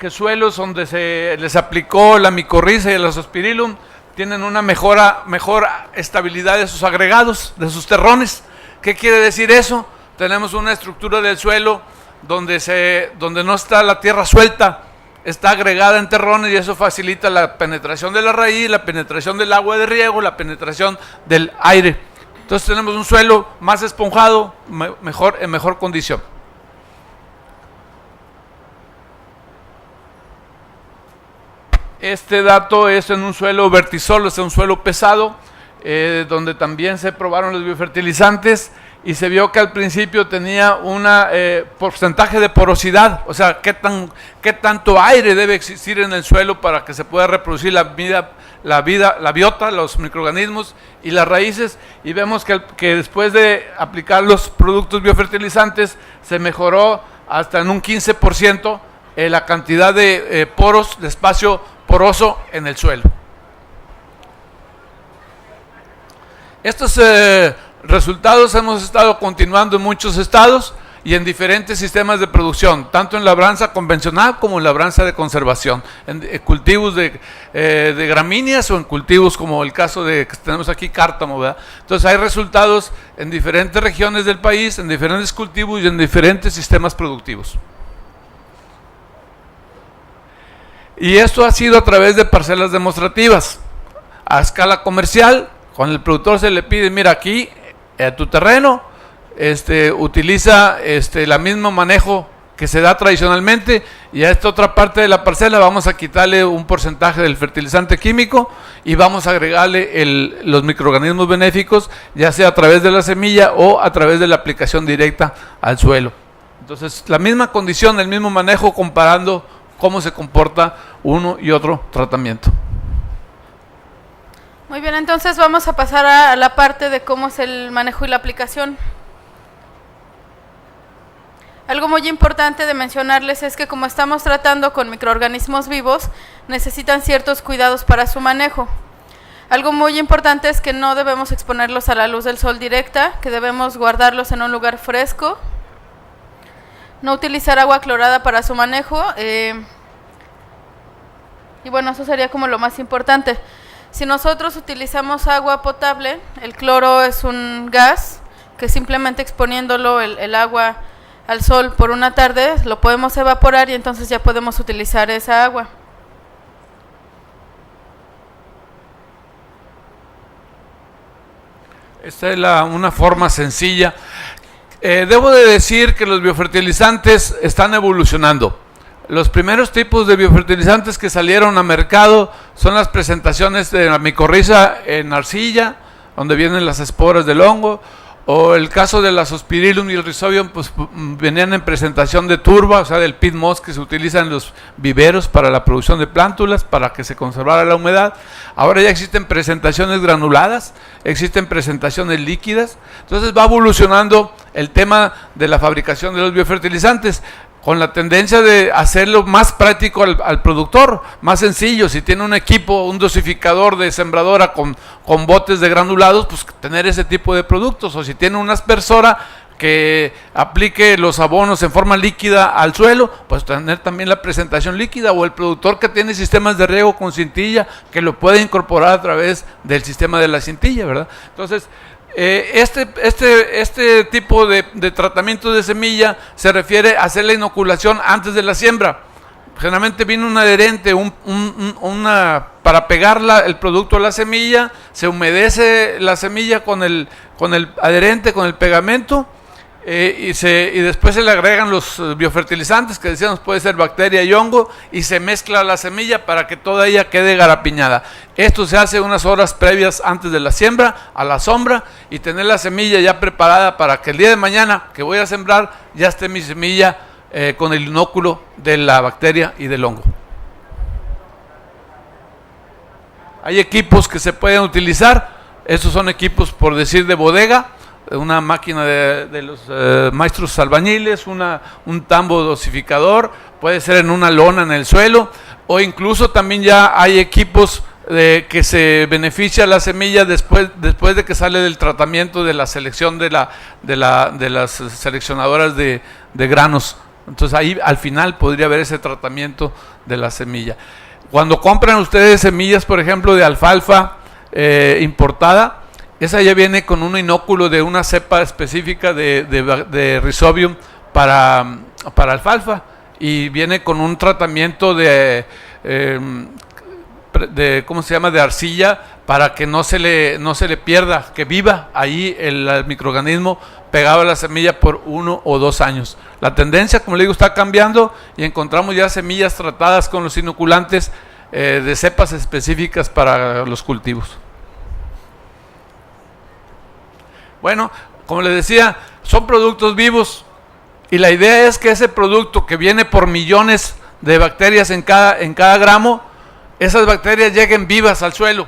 suelos donde se les aplicó la micorriza y el azospirillum tienen una mejor estabilidad de sus agregados, de sus terrones. ¿Qué quiere decir eso? Tenemos una estructura del suelo donde no está la tierra suelta, está agregada en terrones, y eso facilita la penetración de la raíz, la penetración del agua de riego, la penetración del aire. Entonces tenemos un suelo más esponjado, en mejor condición. Este dato es en un suelo vertisol, es un suelo pesado, donde también se probaron los biofertilizantes y se vio que al principio tenía un porcentaje de porosidad, o sea, qué tanto aire debe existir en el suelo para que se pueda reproducir la biota, los microorganismos y las raíces, y vemos que después de aplicar los productos biofertilizantes se mejoró hasta en un 15% la cantidad de poros, de espacio poroso en el suelo. Estos resultados hemos estado continuando en muchos estados y en diferentes sistemas de producción, tanto en labranza convencional como en labranza de conservación, en cultivos de gramíneas o en cultivos como el caso que tenemos aquí, cártamo, ¿verdad? Entonces hay resultados en diferentes regiones del país, en diferentes cultivos y en diferentes sistemas productivos. Y esto ha sido a través de parcelas demostrativas. A escala comercial, cuando el productor se le pide, mira, aquí, a tu terreno, utiliza el mismo manejo que se da tradicionalmente, y a esta otra parte de la parcela vamos a quitarle un porcentaje del fertilizante químico y vamos a agregarle los microorganismos benéficos, ya sea a través de la semilla o a través de la aplicación directa al suelo. Entonces, la misma condición, el mismo manejo, comparando cómo se comporta uno y otro tratamiento. Muy bien, entonces vamos a pasar a la parte de cómo es el manejo y la aplicación. Algo muy importante de mencionarles es que como estamos tratando con microorganismos vivos, necesitan ciertos cuidados para su manejo. Algo muy importante es que no debemos exponerlos a la luz del sol directa, que debemos guardarlos en un lugar fresco, no utilizar agua clorada para su manejo, y bueno, eso sería como lo más importante. Si nosotros utilizamos agua potable, el cloro es un gas que simplemente exponiéndolo el agua al sol por una tarde lo podemos evaporar y entonces ya podemos utilizar esa agua. Esta es una forma sencilla. Debo de decir que los biofertilizantes están evolucionando. Los primeros tipos de biofertilizantes que salieron a mercado son las presentaciones de la micorriza en arcilla, donde vienen las esporas del hongo, o el caso de la Zospirillum y el Rhizobium, pues venían en presentación de turba, o sea, del pit moss que se utiliza en los viveros para la producción de plántulas, para que se conservara la humedad. Ahora ya existen presentaciones granuladas, existen presentaciones líquidas, entonces va evolucionando el tema de la fabricación de los biofertilizantes, con la tendencia de hacerlo más práctico al productor, más sencillo. Si tiene un equipo, un dosificador de sembradora con botes de granulados, pues tener ese tipo de productos. O si tiene una aspersora que aplique los abonos en forma líquida al suelo, pues tener también la presentación líquida. O el productor que tiene sistemas de riego con cintilla, que lo puede incorporar a través del sistema de la cintilla, ¿verdad? Entonces, este tipo de tratamiento de semilla se refiere a hacer la inoculación antes de la siembra. Generalmente viene un adherente, para pegar el producto a la semilla, se humedece la semilla con el adherente, con el pegamento, y después se le agregan los biofertilizantes, que decíamos puede ser bacteria y hongo, y se mezcla la semilla para que toda ella quede garapiñada. Esto se hace unas horas previas antes de la siembra, a la sombra, y tener la semilla ya preparada para que el día de mañana que voy a sembrar, ya esté mi semilla con el inóculo de la bacteria y del hongo. Hay equipos que se pueden utilizar, estos son equipos por decir de bodega, una máquina de los maestros albañiles, un tambo dosificador, puede ser en una lona en el suelo, o incluso también ya hay equipos que se beneficia la semilla después de que sale del tratamiento de la selección de las seleccionadoras de granos. Entonces ahí al final podría haber ese tratamiento de la semilla. Cuando compran ustedes semillas, por ejemplo, de alfalfa importada, esa ya viene con un inóculo de una cepa específica de Rhizobium para alfalfa, y viene con un tratamiento de ¿cómo se llama?, de arcilla, para que no se le pierda, que viva ahí el microorganismo pegado a la semilla por 1 o 2 años. La tendencia, como le digo, está cambiando y encontramos ya semillas tratadas con los inoculantes de cepas específicas para los cultivos. Bueno, como les decía, son productos vivos, y la idea es que ese producto que viene por millones de bacterias en cada gramo, esas bacterias lleguen vivas al suelo.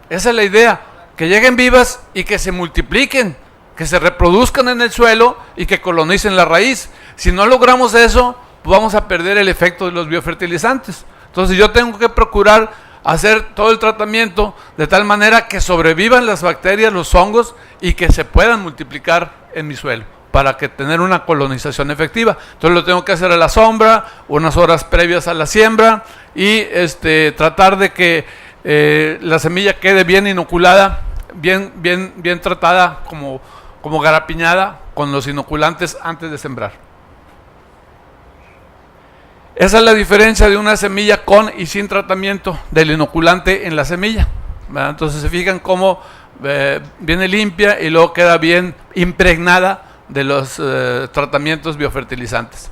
Esa es la idea, que lleguen vivas y que se multipliquen, que se reproduzcan en el suelo y que colonicen la raíz. Si no logramos eso, pues vamos a perder el efecto de los biofertilizantes. Entonces yo tengo que procurar hacer todo el tratamiento de tal manera que sobrevivan las bacterias, los hongos, y que se puedan multiplicar en mi suelo, para que tener una colonización efectiva. Entonces lo tengo que hacer a la sombra, unas horas previas a la siembra, y tratar de que la semilla quede bien inoculada, bien tratada, como garapiñada con los inoculantes antes de sembrar. Esa es la diferencia de una semilla con y sin tratamiento del inoculante en la semilla, ¿verdad? Entonces se fijan cómo viene limpia y luego queda bien impregnada de los tratamientos biofertilizantes.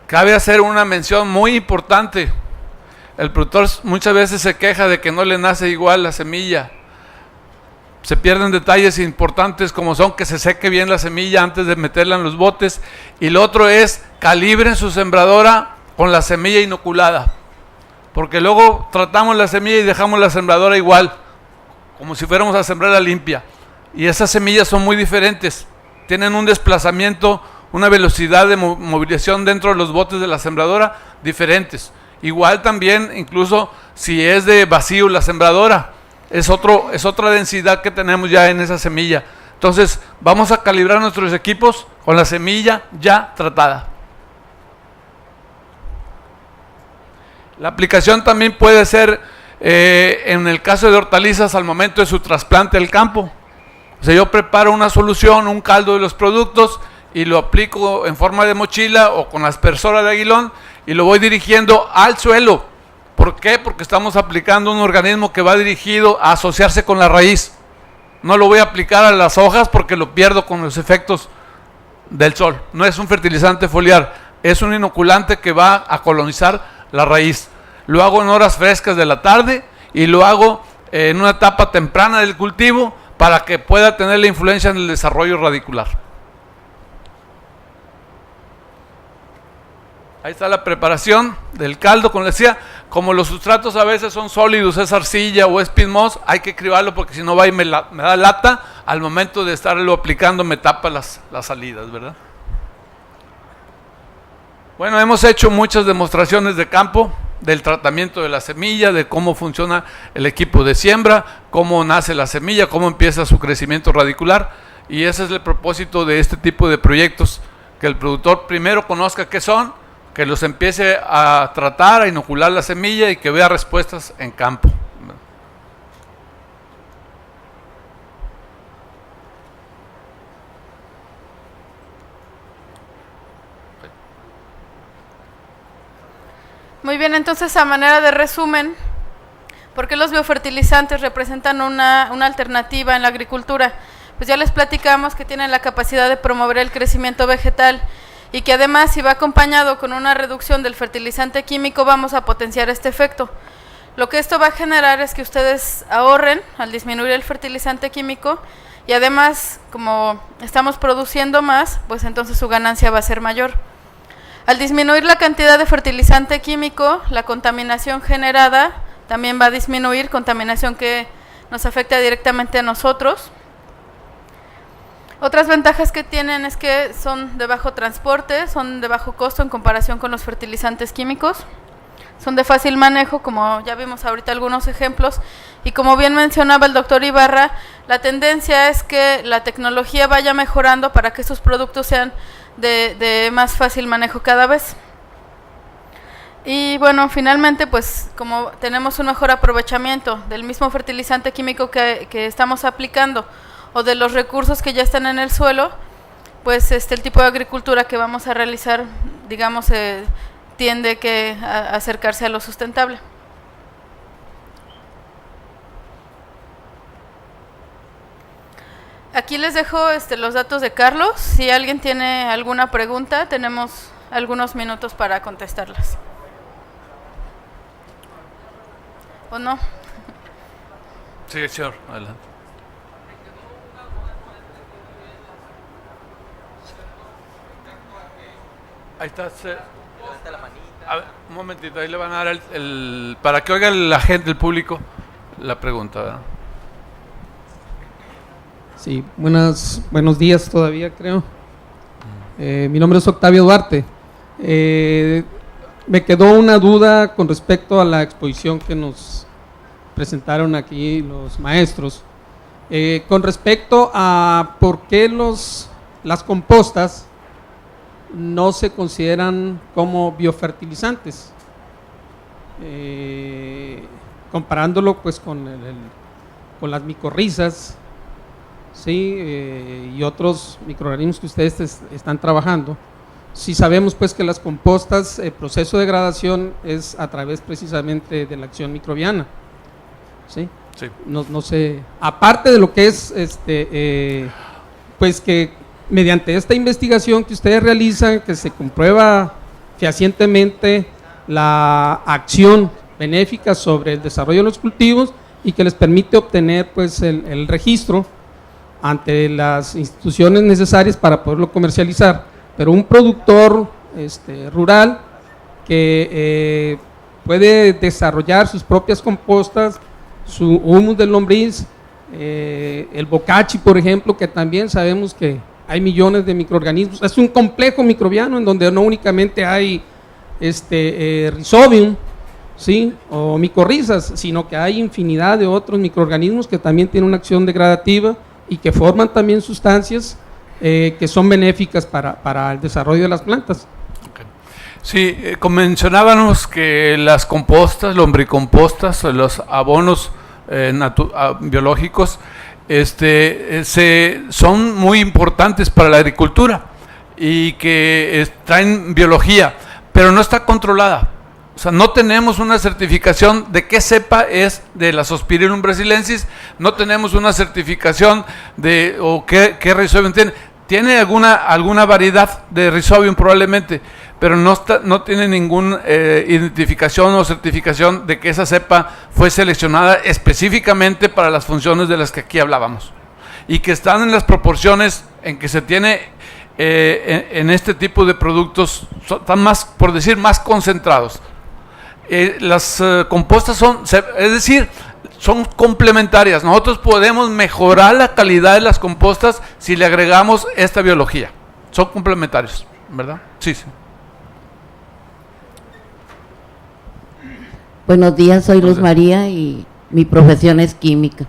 Cabe hacer una mención muy importante. El productor muchas veces se queja de que no le nace igual la semilla. Se pierden detalles importantes, como son que se seque bien la semilla antes de meterla en los botes, y lo otro es calibren su sembradora con la semilla inoculada, porque luego tratamos la semilla y dejamos la sembradora igual, como si fuéramos a sembrarla limpia, y esas semillas son muy diferentes, tienen un desplazamiento, una velocidad de movilización dentro de los botes de la sembradora diferentes. Igual también, incluso si es de vacío la sembradora, es otra densidad que tenemos ya en esa semilla. Entonces vamos a calibrar nuestros equipos con la semilla ya tratada. La aplicación también puede ser en el caso de hortalizas al momento de su trasplante al campo. O sea, yo preparo una solución, un caldo de los productos, y lo aplico en forma de mochila o con aspersora de aguilón, y lo voy dirigiendo al suelo. ¿Por qué? Porque estamos aplicando un organismo que va dirigido a asociarse con la raíz. No lo voy a aplicar a las hojas porque lo pierdo con los efectos del sol. No es un fertilizante foliar, es un inoculante que va a colonizar la raíz. Lo hago en horas frescas de la tarde y lo hago en una etapa temprana del cultivo para que pueda tener la influencia en el desarrollo radicular. Ahí está la preparación del caldo, como les decía, como los sustratos a veces son sólidos, es arcilla o es pin moss, hay que cribarlo porque si no va y me da lata, al momento de estarlo aplicando me tapa las salidas, ¿verdad? Bueno, hemos hecho muchas demostraciones de campo, del tratamiento de la semilla, de cómo funciona el equipo de siembra, cómo nace la semilla, cómo empieza su crecimiento radicular, y ese es el propósito de este tipo de proyectos, que el productor primero conozca qué son, que los empiece a tratar, a inocular la semilla y que vea respuestas en campo. Muy bien, entonces a manera de resumen, ¿por qué los biofertilizantes representan una alternativa en la agricultura? Pues ya les platicamos que tienen la capacidad de promover el crecimiento vegetal y que además si va acompañado con una reducción del fertilizante químico vamos a potenciar este efecto. Lo que esto va a generar es que ustedes ahorren al disminuir el fertilizante químico y además como estamos produciendo más, pues entonces su ganancia va a ser mayor. Al disminuir la cantidad de fertilizante químico, la contaminación generada también va a disminuir, contaminación que nos afecta directamente a nosotros. Otras ventajas que tienen es que son de bajo transporte, son de bajo costo en comparación con los fertilizantes químicos, son de fácil manejo, como ya vimos ahorita algunos ejemplos, y como bien mencionaba el doctor Ibarra, la tendencia es que la tecnología vaya mejorando para que estos productos sean de más fácil manejo cada vez. Y bueno, finalmente, pues como tenemos un mejor aprovechamiento del mismo fertilizante químico que estamos aplicando, o de los recursos que ya están en el suelo, pues el tipo de agricultura que vamos a realizar, digamos, tiende a acercarse a lo sustentable. Aquí les dejo los datos de Carlos. Si alguien tiene alguna pregunta, tenemos algunos minutos para contestarlas. ¿O no? Sí, señor, adelante. Ahí está. A ver, un momentito, ahí le van a dar para que oiga la gente, el público, la pregunta, ¿verdad? Sí, buenos días todavía, creo. Mi nombre es Octavio Duarte. Me quedó una duda con respecto a la exposición que nos presentaron aquí los maestros. Con respecto a por qué las compostas no se consideran como biofertilizantes, comparándolo pues con las micorrizas, ¿sí? Y otros microorganismos que ustedes están trabajando. Si sabemos pues que las compostas, el proceso de degradación es a través precisamente de la acción microbiana, ¿sí? Sí. No sé, aparte de lo que es pues que mediante esta investigación que ustedes realizan, que se comprueba fehacientemente la acción benéfica sobre el desarrollo de los cultivos y que les permite obtener pues el registro ante las instituciones necesarias para poderlo comercializar. Pero un productor rural que puede desarrollar sus propias compostas, su humus de lombriz, el bocachi, por ejemplo, que también sabemos que hay millones de microorganismos. Es un complejo microbiano en donde no únicamente hay Rhizobium, ¿sí? O micorrizas, sino que hay infinidad de otros microorganismos que también tienen una acción degradativa y que forman también sustancias que son benéficas para el desarrollo de las plantas. Okay. Sí, mencionábamos que las compostas, lombricompostas, los abonos biológicos, son muy importantes para la agricultura y que traen biología, pero no está controlada. O sea, no tenemos una certificación de qué cepa es de la Zospirillum brasilensis, no tenemos una certificación de o qué Rhizobium tiene. Tiene alguna variedad de Rhizobium probablemente, pero no tiene ninguna identificación o certificación de que esa cepa fue seleccionada específicamente para las funciones de las que aquí hablábamos, y que están en las proporciones en que se tiene en este tipo de productos, están más, por decir, más concentrados. Las compostas son complementarias. Nosotros podemos mejorar la calidad de las compostas si le agregamos esta biología. Son complementarios, ¿verdad? Sí, sí. Buenos días, soy Luz María y mi profesión es química.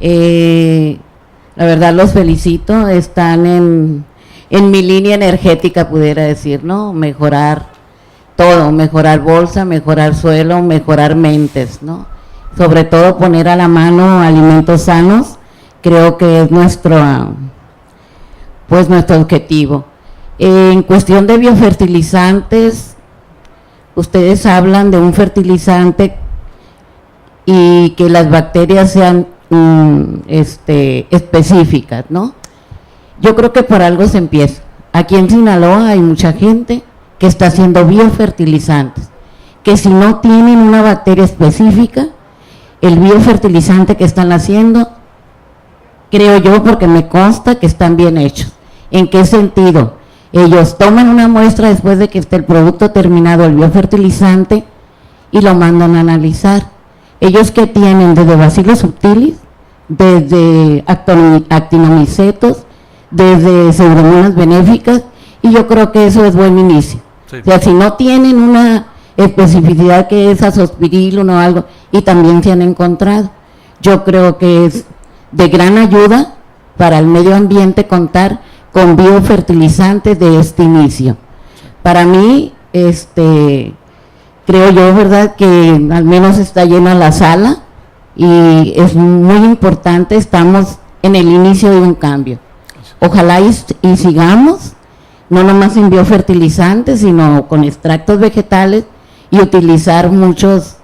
La verdad los felicito, están en mi línea energética, pudiera decir, ¿no? Mejorar todo, mejorar bolsa, mejorar suelo, mejorar mentes, ¿no? Sobre todo poner a la mano alimentos sanos, creo que es nuestro objetivo. En cuestión de biofertilizantes, ustedes hablan de un fertilizante y que las bacterias sean específicas, ¿no? Yo creo que por algo se empieza. Aquí en Sinaloa hay mucha gente que está haciendo biofertilizantes, que si no tienen una bacteria específica, el biofertilizante que están haciendo, creo yo, porque me consta que están bien hechos. ¿En qué sentido? Ellos toman una muestra después de que esté el producto terminado, el biofertilizante, y lo mandan a analizar. Ellos que tienen desde Bacillus subtilis, desde actinomicetos, desde pseudomonas benéficas, y yo creo que eso es buen inicio. Sí. O sea, si no tienen una especificidad que es Azospirillum o algo, y también se han encontrado, yo creo que es de gran ayuda para el medio ambiente contar con biofertilizantes de este inicio. Para mí, creo yo, ¿verdad?, que al menos está llena la sala y es muy importante, estamos en el inicio de un cambio. Ojalá y sigamos, no nomás en biofertilizantes, sino con extractos vegetales y utilizar muchos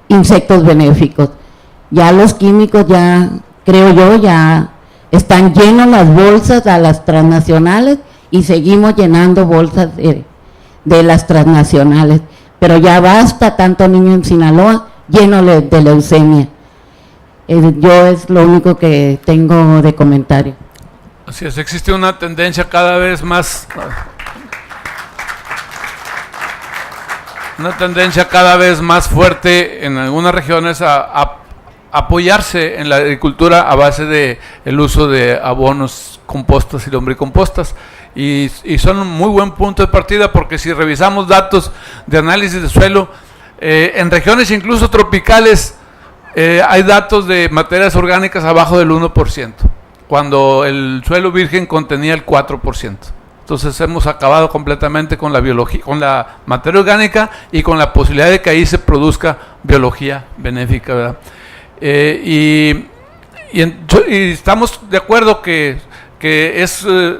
insectos benéficos. Ya los químicos, ya creo yo, ya están llenos las bolsas a las transnacionales y seguimos llenando bolsas de las transnacionales, pero ya basta tanto niño en Sinaloa lleno de leucemia. Yo es lo único que tengo de comentario. Así es, existe una tendencia cada vez más fuerte en algunas regiones a apoyarse en la agricultura a base de el uso de abonos, compostas y lombricompostas, y son un muy buen punto de partida, porque si revisamos datos de análisis de suelo en regiones incluso tropicales, hay datos de materias orgánicas abajo del 1%, cuando el suelo virgen contenía el 4%. Entonces hemos acabado completamente con la biología, con la materia orgánica y con la posibilidad de que ahí se produzca biología benéfica, ¿verdad? Y estamos de acuerdo que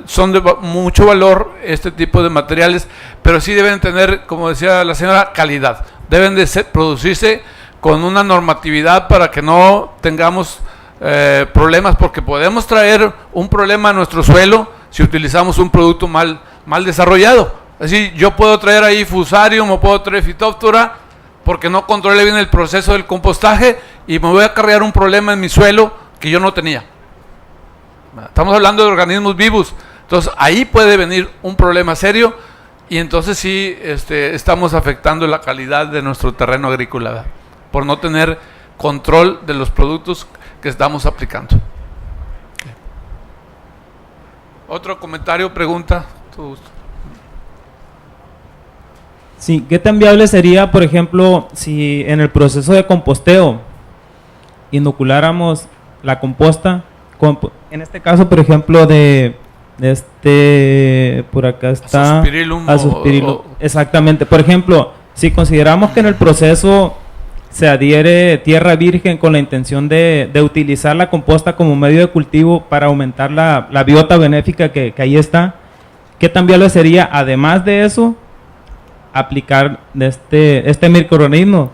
son de mucho valor este tipo de materiales, pero sí deben tener, como decía la señora, calidad. Deben de producirse con una normatividad para que no tengamos problemas, porque podemos traer un problema a nuestro suelo si utilizamos un producto mal desarrollado. Es decir, yo puedo traer ahí Fusarium o puedo traer Phytophthora porque no controle bien el proceso del compostaje y me voy a acarrear un problema en mi suelo que yo no tenía. Estamos hablando de organismos vivos, entonces ahí puede venir un problema serio y entonces sí estamos afectando la calidad de nuestro terreno agrícola, ¿verdad?, por no tener control de los productos que estamos aplicando. ¿Otro comentario, pregunta? Todo gusto. Sí, ¿qué tan viable sería, por ejemplo, si en el proceso de composteo inoculáramos la composta, en este caso, por ejemplo, por acá está Azospirillum, exactamente. Por ejemplo, si consideramos que en el proceso se adhiere tierra virgen con la intención de utilizar la composta como medio de cultivo para aumentar la biota benéfica que ahí está, ¿qué tan viable sería, además de eso, aplicar este microorganismo?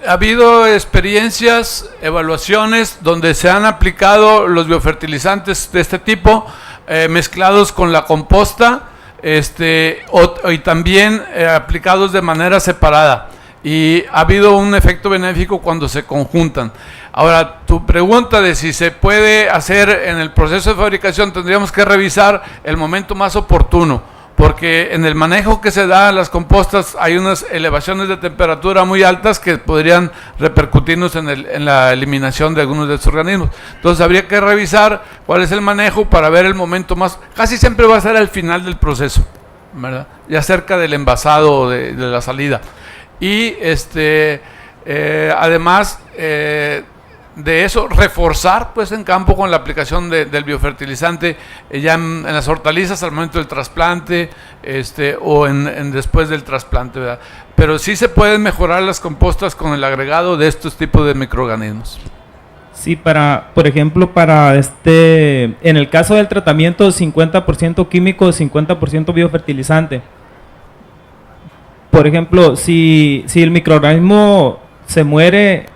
Ha habido experiencias, evaluaciones donde se han aplicado los biofertilizantes de este tipo mezclados con la composta y también aplicados de manera separada, y ha habido un efecto benéfico cuando se conjuntan. Ahora, tu pregunta de si se puede hacer en el proceso de fabricación, tendríamos que revisar el momento más oportuno, porque en el manejo que se da a las compostas hay unas elevaciones de temperatura muy altas que podrían repercutirnos en la eliminación de algunos de estos organismos. Entonces habría que revisar cuál es el manejo para ver el momento más, casi siempre va a ser al final del proceso, ¿verdad? Ya cerca del envasado de la salida. Y además de eso, reforzar pues en campo con la aplicación del biofertilizante ya en las hortalizas al momento del trasplante o después del trasplante, ¿verdad? Pero sí se pueden mejorar las compostas con el agregado de estos tipos de microorganismos. Sí, por ejemplo, en el caso del tratamiento 50% químico, 50% biofertilizante. Por ejemplo, si el microorganismo se muere,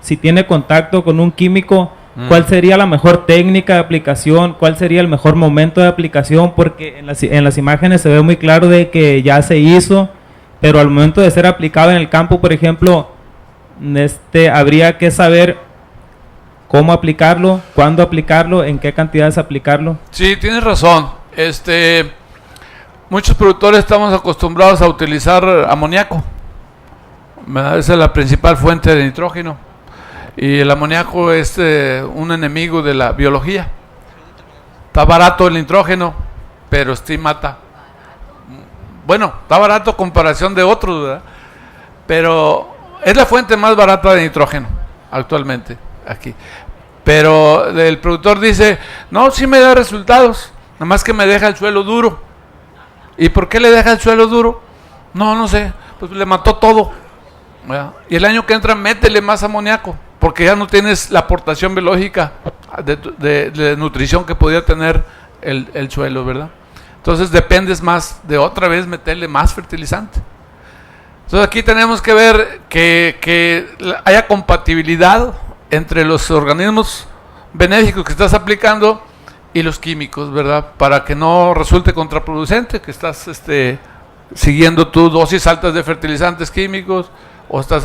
si tiene contacto con un químico, ¿cuál sería la mejor técnica de aplicación? ¿Cuál sería el mejor momento de aplicación? Porque en las imágenes se ve muy claro de que ya se hizo, pero al momento de ser aplicado en el campo, por ejemplo, habría que saber cómo aplicarlo, cuándo aplicarlo, en qué cantidades aplicarlo. Sí, tienes razón. Muchos productores estamos acostumbrados a utilizar amoníaco. Esa es la principal fuente de nitrógeno. Y el amoníaco es un enemigo de la biología. Está barato el nitrógeno, pero sí mata. Bueno, está barato a comparación de otros, ¿verdad? Pero es la fuente más barata de nitrógeno actualmente aquí. Pero el productor dice, no, sí me da resultados, nada más que me deja el suelo duro. ¿Y por qué le deja el suelo duro? No sé, pues le mató todo, ¿verdad? Y el año que entra métele más amoníaco, porque ya no tienes la aportación biológica de nutrición que podía tener el suelo, ¿verdad? Entonces dependes más de otra vez meterle más fertilizante. Entonces aquí tenemos que ver que haya compatibilidad entre los organismos benéficos que estás aplicando y los químicos, ¿verdad? Para que no resulte contraproducente, que estás siguiendo tus dosis altas de fertilizantes químicos, o estás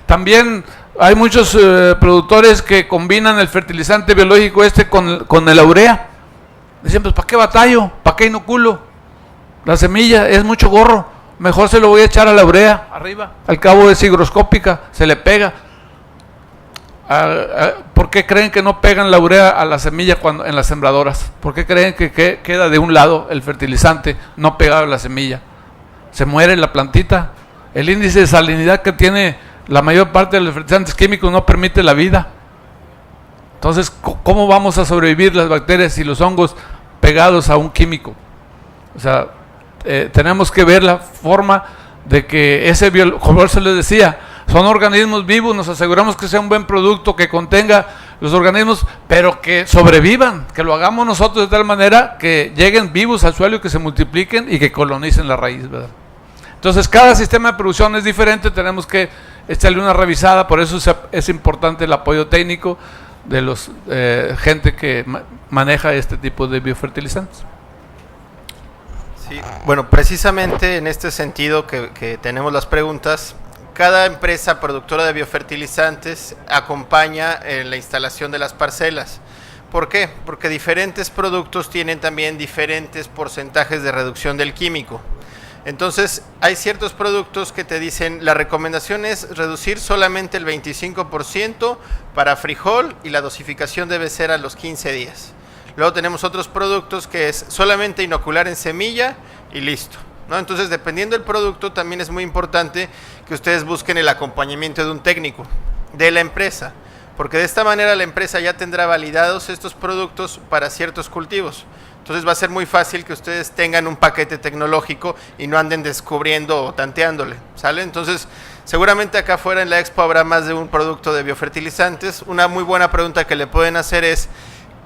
también hay muchos productores que combinan el fertilizante biológico con el urea. Dicen, pues ¿para qué batallo? ¿Para qué inoculo? La semilla es mucho gorro, mejor se lo voy a echar a la urea arriba, al cabo es higroscópica, se le pega. ¿Por qué creen que no pegan la urea a la semilla en las sembradoras? ¿Por qué creen que queda de un lado el fertilizante no pegado a la semilla? Se muere la plantita. El índice de salinidad que tiene la mayor parte de los fertilizantes químicos no permite la vida. Entonces, ¿cómo vamos a sobrevivir las bacterias y los hongos pegados a un químico? O sea, tenemos que ver la forma de que como se les decía, son organismos vivos, nos aseguramos que sea un buen producto, que contenga los organismos, pero que sobrevivan, que lo hagamos nosotros de tal manera que lleguen vivos al suelo y que se multipliquen y que colonicen la raíz, ¿verdad? Entonces cada sistema de producción es diferente, tenemos que echarle una revisada, por eso es importante el apoyo técnico de los gente que maneja este tipo de biofertilizantes. Sí, bueno, precisamente en este sentido que tenemos las preguntas. Cada empresa productora de biofertilizantes acompaña en la instalación de las parcelas. ¿Por qué? Porque diferentes productos tienen también diferentes porcentajes de reducción del químico. Entonces, hay ciertos productos que te dicen, la recomendación es reducir solamente el 25% para frijol y la dosificación debe ser a los 15 días. Luego tenemos otros productos que es solamente inocular en semilla y listo, ¿no? Entonces, dependiendo del producto, también es muy importante que ustedes busquen el acompañamiento de un técnico de la empresa, porque de esta manera la empresa ya tendrá validados estos productos para ciertos cultivos. Entonces va a ser muy fácil que ustedes tengan un paquete tecnológico y no anden descubriendo o tanteándole, ¿sale? Entonces, seguramente acá afuera en la expo habrá más de un producto de biofertilizantes. Una muy buena pregunta que le pueden hacer es,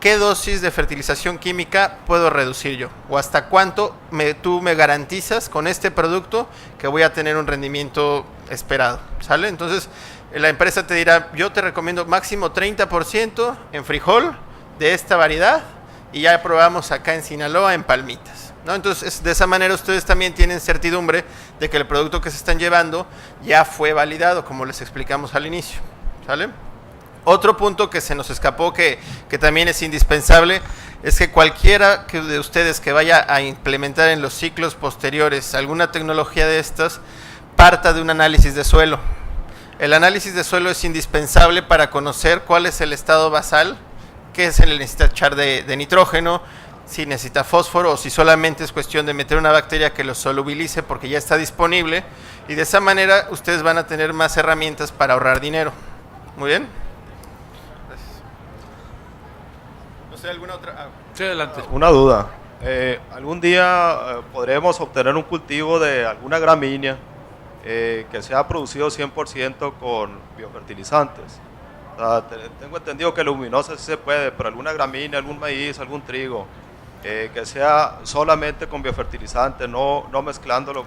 ¿qué dosis de fertilización química puedo reducir yo? ¿O hasta cuánto tú me garantizas con este producto que voy a tener un rendimiento esperado? ¿Sale? Entonces, la empresa te dirá, yo te recomiendo máximo 30% en frijol de esta variedad, y ya probamos acá en Sinaloa en palmitas, ¿no? Entonces, de esa manera ustedes también tienen certidumbre de que el producto que se están llevando ya fue validado, como les explicamos al inicio, ¿sale? Otro punto que se nos escapó, que también es indispensable, es que cualquiera de ustedes que vaya a implementar en los ciclos posteriores alguna tecnología de estas, parta de un análisis de suelo. El análisis de suelo es indispensable para conocer cuál es el estado basal, qué se le necesita echar de nitrógeno, si necesita fósforo o si solamente es cuestión de meter una bacteria que lo solubilice porque ya está disponible, y de esa manera ustedes van a tener más herramientas para ahorrar dinero. Muy bien. Gracias. No sé, ¿alguna otra? Sí, adelante. Una duda. ¿Algún día podremos obtener un cultivo de alguna gramínea que sea producido 100% con biofertilizantes? O sea, tengo entendido que leguminosa sí se puede, pero alguna gramínea, algún maíz, algún trigo, que sea solamente con biofertilizante, no mezclándolo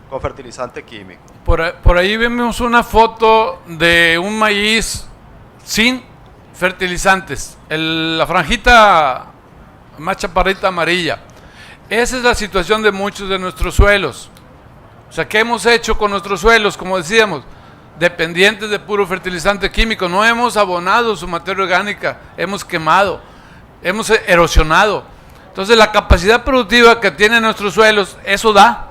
con fertilizante químico. Por ahí vemos una foto de un maíz sin fertilizantes, la franjita más chaparrita amarilla. Esa es la situación de muchos de nuestros suelos. O sea, ¿qué hemos hecho con nuestros suelos? Como decíamos, dependientes de puro fertilizante químico. No hemos abonado su materia orgánica, hemos quemado, hemos erosionado. Entonces, la capacidad productiva que tienen nuestros suelos, eso da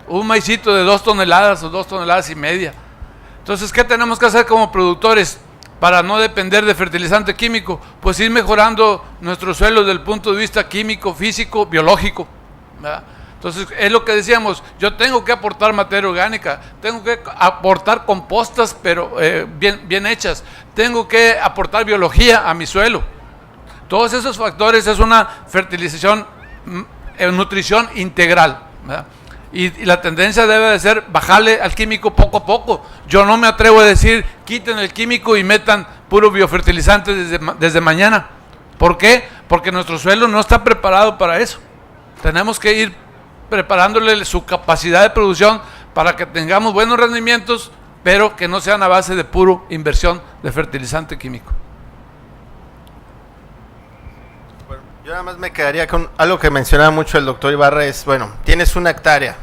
un maicito de 2 toneladas o 2 toneladas y media. Entonces, ¿qué tenemos que hacer como productores para no depender de fertilizante químico? Pues ir mejorando nuestros suelos desde el punto de vista químico, físico, biológico, ¿verdad? Entonces, es lo que decíamos, yo tengo que aportar materia orgánica, tengo que aportar compostas, pero bien hechas, tengo que aportar biología a mi suelo. Todos esos factores es una fertilización, nutrición integral, ¿verdad? Y la tendencia debe de ser bajarle al químico poco a poco. Yo no me atrevo a decir, quiten el químico y metan puro biofertilizante desde mañana. ¿Por qué? Porque nuestro suelo no está preparado para eso. Tenemos que ir preparándole su capacidad de producción para que tengamos buenos rendimientos, pero que no sean a base de puro inversión de fertilizante químico. Bueno, yo nada más me quedaría con algo que mencionaba mucho el doctor Ibarra, es, bueno, tienes 1 hectárea,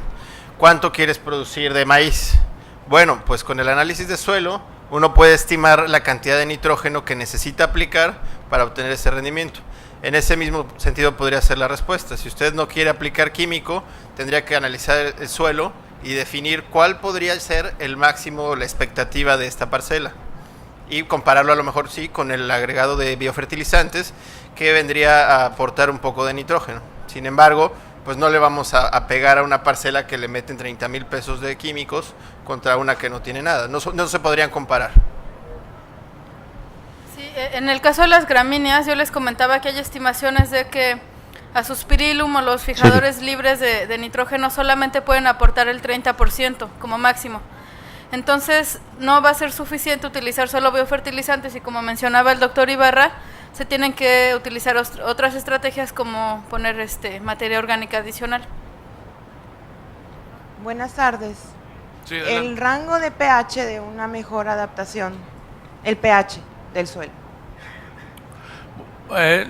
¿cuánto quieres producir de maíz? Bueno, pues con el análisis de suelo uno puede estimar la cantidad de nitrógeno que necesita aplicar para obtener ese rendimiento. En ese mismo sentido podría ser la respuesta. Si usted no quiere aplicar químico, tendría que analizar el suelo y definir cuál podría ser el máximo, la expectativa de esta parcela. Y compararlo a lo mejor sí con el agregado de biofertilizantes, que vendría a aportar un poco de nitrógeno. Sin embargo, pues no le vamos a pegar a una parcela que le meten 30,000 pesos de químicos contra una que no tiene nada. No se podrían comparar. Sí, en el caso de las gramíneas, yo les comentaba que hay estimaciones de que Azospirillum o los fijadores libres de nitrógeno solamente pueden aportar el 30% como máximo. Entonces, no va a ser suficiente utilizar solo biofertilizantes y, como mencionaba el doctor Ibarra, se tienen que utilizar otras estrategias como poner materia orgánica adicional. Buenas tardes. Sí, el rango de pH de una mejor adaptación, el pH del suelo.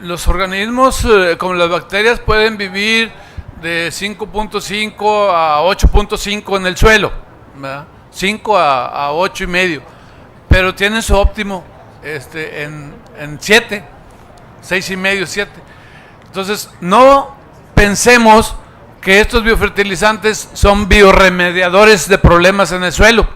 Los organismos, como las bacterias, pueden vivir de 5.5 a 8.5 en el suelo, ¿verdad? 5 a 8,5, pero tienen su óptimo en 7, 6,5, 7. Entonces, no pensemos que estos biofertilizantes son biorremediadores de problemas en el suelo.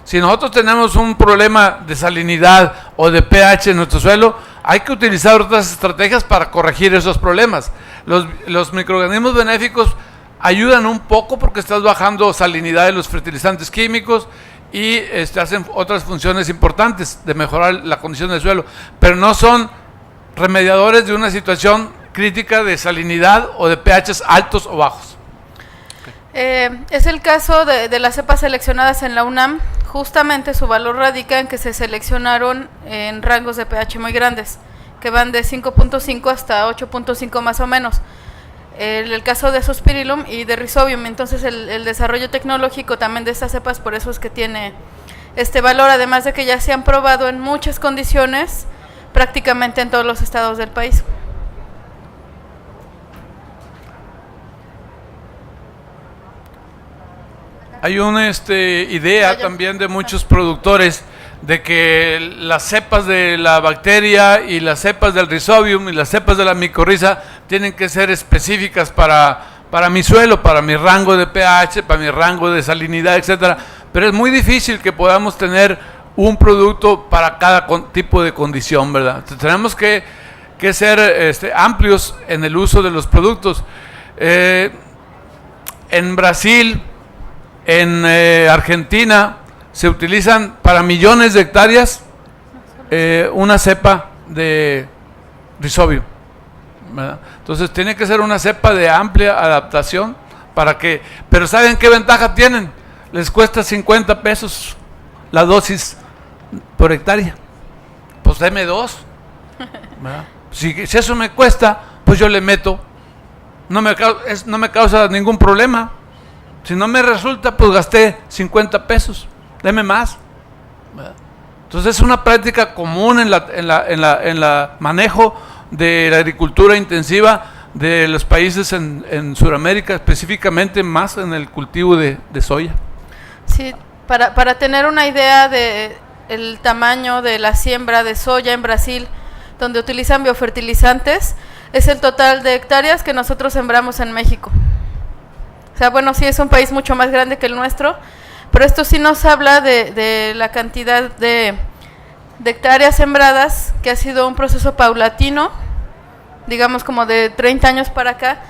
Si nosotros tenemos un problema de salinidad o de pH en nuestro suelo, hay que utilizar otras estrategias para corregir esos problemas. Los microorganismos benéficos ayudan un poco porque estás bajando salinidad de los fertilizantes químicos y hacen otras funciones importantes de mejorar la condición del suelo, pero no son remediadores de una situación crítica de salinidad o de pHs altos o bajos. Es el caso de las cepas seleccionadas en la UNAM. Justamente su valor radica en que se seleccionaron en rangos de pH muy grandes, que van de 5.5 hasta 8.5 más o menos. El caso de Azospirillum y de Rhizobium, entonces el desarrollo tecnológico también de estas cepas, por eso es que tiene este valor, además de que ya se han probado en muchas condiciones, prácticamente en todos los estados del país. Hay una idea también de muchos productores de que las cepas de la bacteria y las cepas del Rhizobium y las cepas de la micorriza tienen que ser específicas para mi suelo, para mi rango de pH, para mi rango de salinidad, etcétera. Pero es muy difícil que podamos tener un producto para cada tipo de condición, ¿verdad? Entonces, tenemos que ser amplios en el uso de los productos. En Brasil, en Argentina, se utilizan para millones de hectáreas una cepa de Rhizobium, ¿verdad? Entonces tiene que ser una cepa de amplia adaptación para que, pero ¿saben qué ventaja tienen? Les cuesta 50 pesos la dosis por hectárea. Pues deme 2, ¿verdad? Si eso me cuesta, pues yo le meto, no me causa ningún problema. Si no me resulta, pues gasté 50 pesos, deme más, ¿verdad? Entonces es una práctica común en la manejo de la agricultura intensiva de los países en Sudamérica, específicamente más en el cultivo de soya. Sí, para tener una idea de el tamaño de la siembra de soya en Brasil, donde utilizan biofertilizantes, es el total de hectáreas que nosotros sembramos en México. O sea, bueno, sí es un país mucho más grande que el nuestro, pero esto sí nos habla de la cantidad de hectáreas sembradas, que ha sido un proceso paulatino, digamos como de 30 años para acá,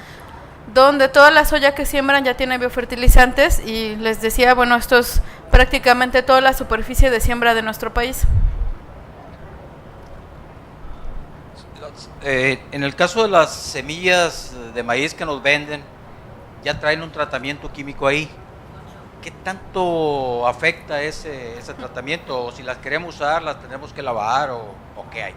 donde toda la soya que siembran ya tiene biofertilizantes, y les decía, bueno, esto es prácticamente toda la superficie de siembra de nuestro país. En el caso de las semillas de maíz que nos venden, ya traen un tratamiento químico ahí. ¿Qué tanto afecta ese tratamiento? O si las queremos usar, las tenemos que lavar o qué hay.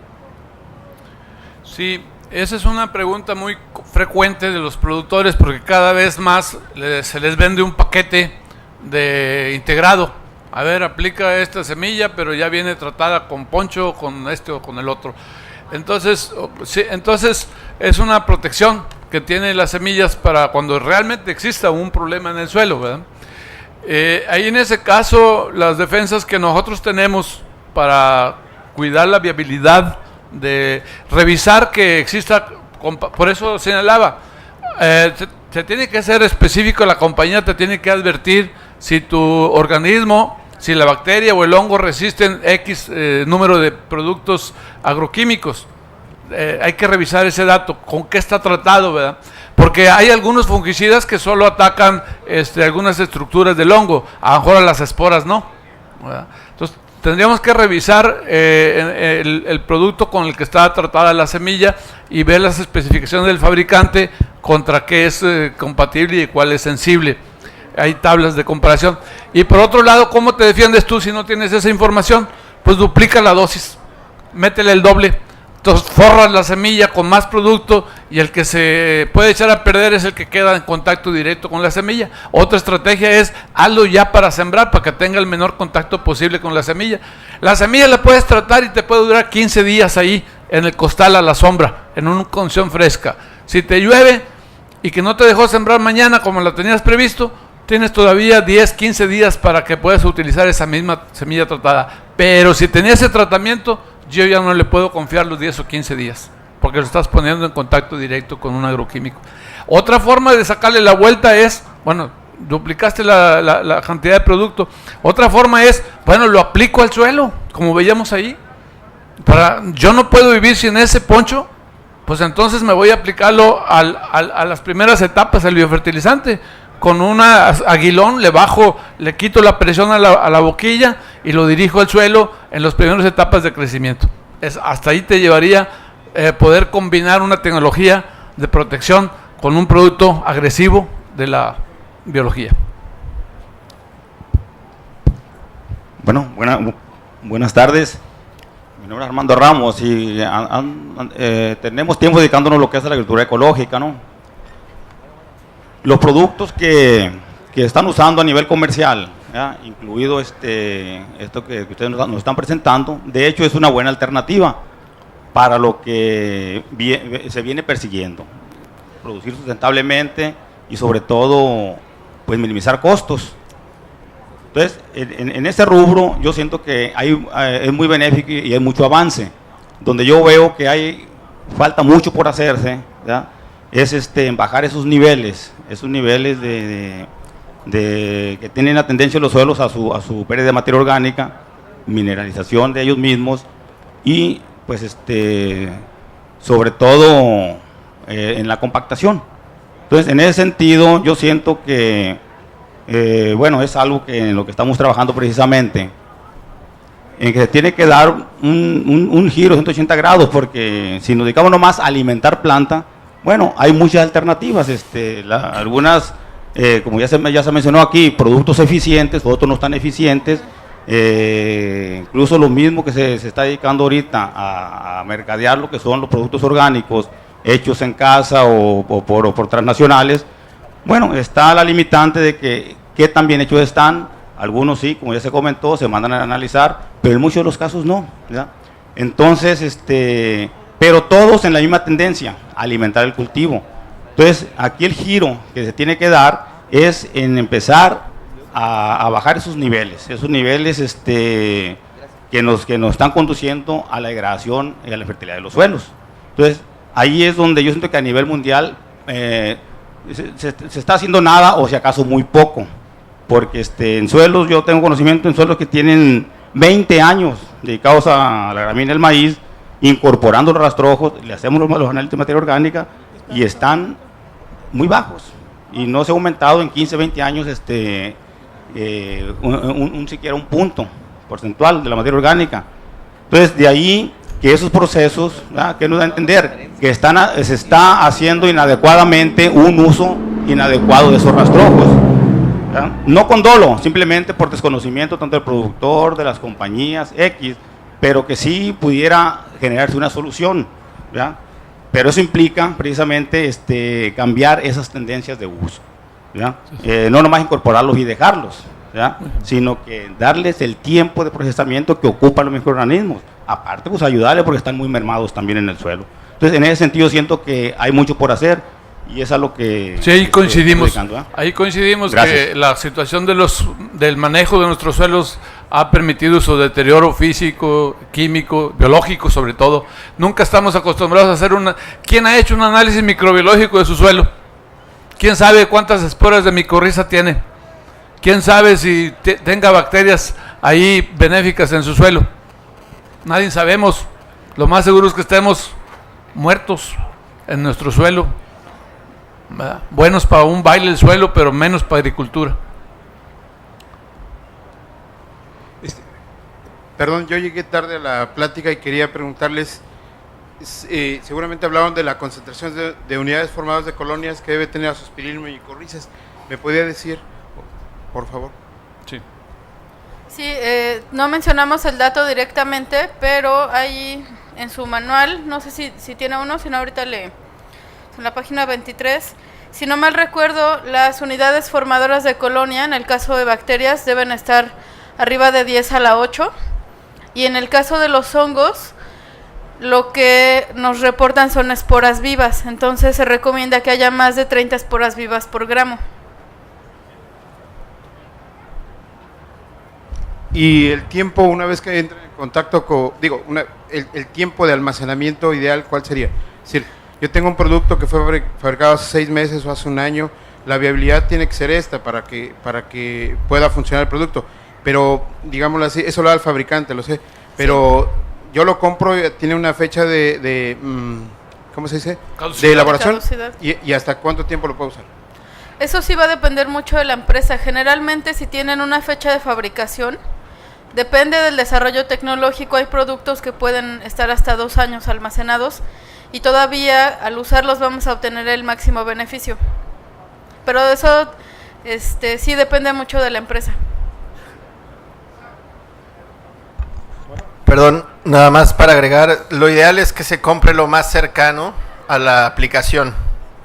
Sí, esa es una pregunta muy frecuente de los productores, porque cada vez más se les vende un paquete de integrado. A ver, aplica esta semilla, pero ya viene tratada con poncho, con este o con el otro. Entonces, sí, entonces es una protección que tienen las semillas para cuando realmente exista un problema en el suelo, ¿verdad? Ahí en ese caso, las defensas que nosotros tenemos para cuidar la viabilidad, de revisar que exista, por eso señalaba, se tiene que ser específico, la compañía te tiene que advertir si tu organismo, si la bacteria o el hongo resisten X número de productos agroquímicos. Hay que revisar ese dato, con qué está tratado, ¿verdad? Porque hay algunos fungicidas que solo atacan algunas estructuras del hongo, a lo mejor a las esporas no, ¿verdad? Entonces tendríamos que revisar el producto con el que está tratada la semilla y ver las especificaciones del fabricante contra qué es compatible y cuál es sensible. Hay tablas de comparación. Y por otro lado, ¿cómo te defiendes tú si no tienes esa información? Pues duplica la dosis, métele el doble. Entonces forras la semilla con más producto y el que se puede echar a perder es el que queda en contacto directo con la semilla. Otra estrategia es hazlo ya para sembrar, para que tenga el menor contacto posible con la semilla. La semilla la puedes tratar y te puede durar 15 días ahí en el costal a la sombra, en una condición fresca. Si te llueve y que no te dejó sembrar mañana como la tenías previsto, tienes todavía 10, 15 días para que puedas utilizar esa misma semilla tratada. Pero si tenías ese tratamiento, yo ya no le puedo confiar los 10 o 15 días, porque lo estás poniendo en contacto directo con un agroquímico. Otra forma de sacarle la vuelta es, bueno, duplicaste la cantidad de producto. Otra forma es, bueno, lo aplico al suelo, como veíamos ahí. Yo no puedo vivir sin ese poncho, pues entonces me voy a aplicarlo a las primeras etapas, el biofertilizante. Con un aguilón le quito la presión a la boquilla y lo dirijo al suelo en las primeras etapas de crecimiento. Hasta ahí te llevaría poder combinar una tecnología de protección con un producto agresivo de la biología. Bueno, buenas tardes. Mi nombre es Armando Ramos y tenemos tiempo dedicándonos a lo que es la agricultura ecológica, ¿no? Los productos que están usando a nivel comercial, ¿ya? Incluido esto que ustedes nos están presentando, de hecho es una buena alternativa para lo que se viene persiguiendo, producir sustentablemente y sobre todo pues minimizar costos. Entonces, en ese rubro yo siento que es muy benéfico y hay mucho avance. Donde yo veo que falta mucho por hacerse, ¿ya? Es en bajar esos niveles que tienen la tendencia los suelos a su pérdida de materia orgánica, mineralización de ellos mismos y pues sobre todo en la compactación. Entonces, en ese sentido yo siento que bueno, es algo en lo que estamos trabajando precisamente, en que se tiene que dar un giro de 180 grados, porque si nos dedicamos nomás a alimentar planta, bueno, hay muchas alternativas, algunas, como ya se mencionó aquí, productos eficientes, otros no tan eficientes, incluso lo mismo que se está dedicando ahorita a mercadear lo que son los productos orgánicos hechos en casa o por transnacionales. Bueno, está la limitante de que tan bien hechos están, algunos sí, como ya se comentó, se mandan a analizar, pero en muchos de los casos no, ¿verdad? Entonces, pero todos en la misma tendencia, alimentar el cultivo. Entonces, aquí el giro que se tiene que dar es en empezar a bajar esos niveles que nos están conduciendo a la degradación y a la fertilidad de los suelos. Entonces, ahí es donde yo siento que a nivel mundial se está haciendo nada o si acaso muy poco, porque en suelos, yo tengo conocimiento en suelos que tienen 20 años dedicados a la gramínea del maíz, incorporando los rastrojos, le hacemos los análisis de materia orgánica y están muy bajos y no se ha aumentado en 15, 20 años siquiera un punto porcentual de la materia orgánica. Entonces, de ahí que esos procesos, ¿verdad?, que nos da a entender que se está haciendo inadecuadamente un uso inadecuado de esos rastrojos, ¿verdad? No con dolo, simplemente por desconocimiento tanto del productor, de las compañías X, pero que sí pudiera generarse una solución, ¿verdad? Pero eso implica precisamente cambiar esas tendencias de uso, ¿verdad? No nomás incorporarlos y dejarlos, ¿verdad?, sino que darles el tiempo de procesamiento que ocupan los microorganismos. Aparte, pues ayudarles porque están muy mermados también en el suelo. Entonces, en ese sentido siento que hay mucho por hacer y es a lo que... Sí, ahí coincidimos. Ahí coincidimos. Gracias. Que la situación del manejo de nuestros suelos ha permitido su deterioro físico, químico, biológico sobre todo. Nunca estamos acostumbrados a hacer ¿Quién ha hecho un análisis microbiológico de su suelo? ¿Quién sabe cuántas esporas de micorriza tiene? ¿Quién sabe si tenga bacterias ahí benéficas en su suelo? Nadie sabemos. Lo más seguro es que estemos muertos en nuestro suelo, ¿verdad? Buenos para un baile del suelo, pero menos para agricultura. Perdón, yo llegué tarde a la plática y quería preguntarles, seguramente hablaron de la concentración de unidades formadas de colonias que debe tener azospirilo y micorrizas. ¿Me podría decir, por favor? Sí. Sí, no mencionamos el dato directamente, pero ahí en su manual, no sé si tiene uno, si no ahorita en la página 23, si no mal recuerdo, las unidades formadoras de colonia, en el caso de bacterias, deben estar arriba de 10 a la 8, y en el caso de los hongos, lo que nos reportan son esporas vivas, entonces se recomienda que haya más de 30 esporas vivas por gramo. Y el tiempo, una vez que entren en contacto con, el tiempo de almacenamiento ideal, ¿cuál sería? Es decir, yo tengo un producto que fue fabricado hace 6 meses o hace un año, la viabilidad tiene que ser esta para que pueda funcionar el producto, pero digámoslo así, eso lo da el fabricante, lo sé, pero sí, yo lo compro, tiene una fecha ¿cómo se dice? Caducidad. De elaboración, y ¿hasta cuánto tiempo lo puedo usar? Eso sí va a depender mucho de la empresa. Generalmente, si tienen una fecha de fabricación, depende del desarrollo tecnológico, hay productos que pueden estar hasta 2 años almacenados y todavía al usarlos vamos a obtener el máximo beneficio. Pero eso sí depende mucho de la empresa. Perdón, nada más para agregar, lo ideal es que se compre lo más cercano a la aplicación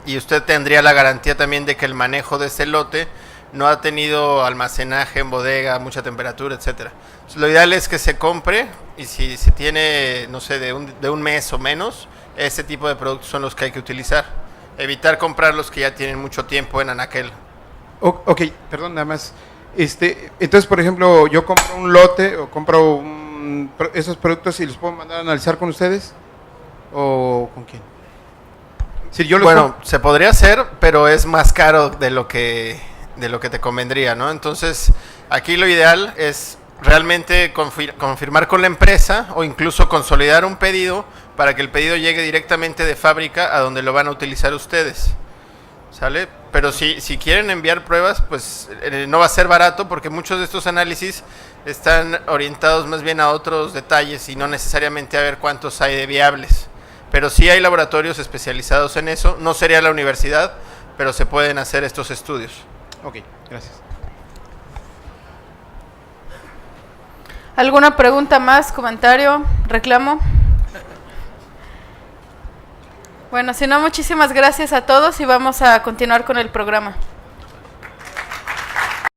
y usted tendría la garantía también de que el manejo de ese lote no ha tenido almacenaje en bodega, mucha temperatura, etcétera. Lo ideal es que se compre y si se tiene, no sé, de un mes o menos, ese tipo de productos son los que hay que utilizar. Evitar comprar los que ya tienen mucho tiempo en anaquel. Ok, perdón, nada más. Entonces, por ejemplo, yo compro un lote o compro esos productos y los puedo mandar a analizar con ustedes o con quién. Si yo bueno, se podría hacer, pero es más caro de lo que te convendría, ¿no? Entonces, aquí lo ideal es realmente confirmar con la empresa o incluso consolidar un pedido para que el pedido llegue directamente de fábrica a donde lo van a utilizar ustedes. ¿Sale? Pero si quieren enviar pruebas, pues no va a ser barato porque muchos de estos análisis están orientados más bien a otros detalles y no necesariamente a ver cuántos hay de viables. Pero sí hay laboratorios especializados en eso, no sería la universidad, pero se pueden hacer estos estudios. Ok, gracias. ¿Alguna pregunta más, comentario, reclamo? Bueno, si no, muchísimas gracias a todos y vamos a continuar con el programa.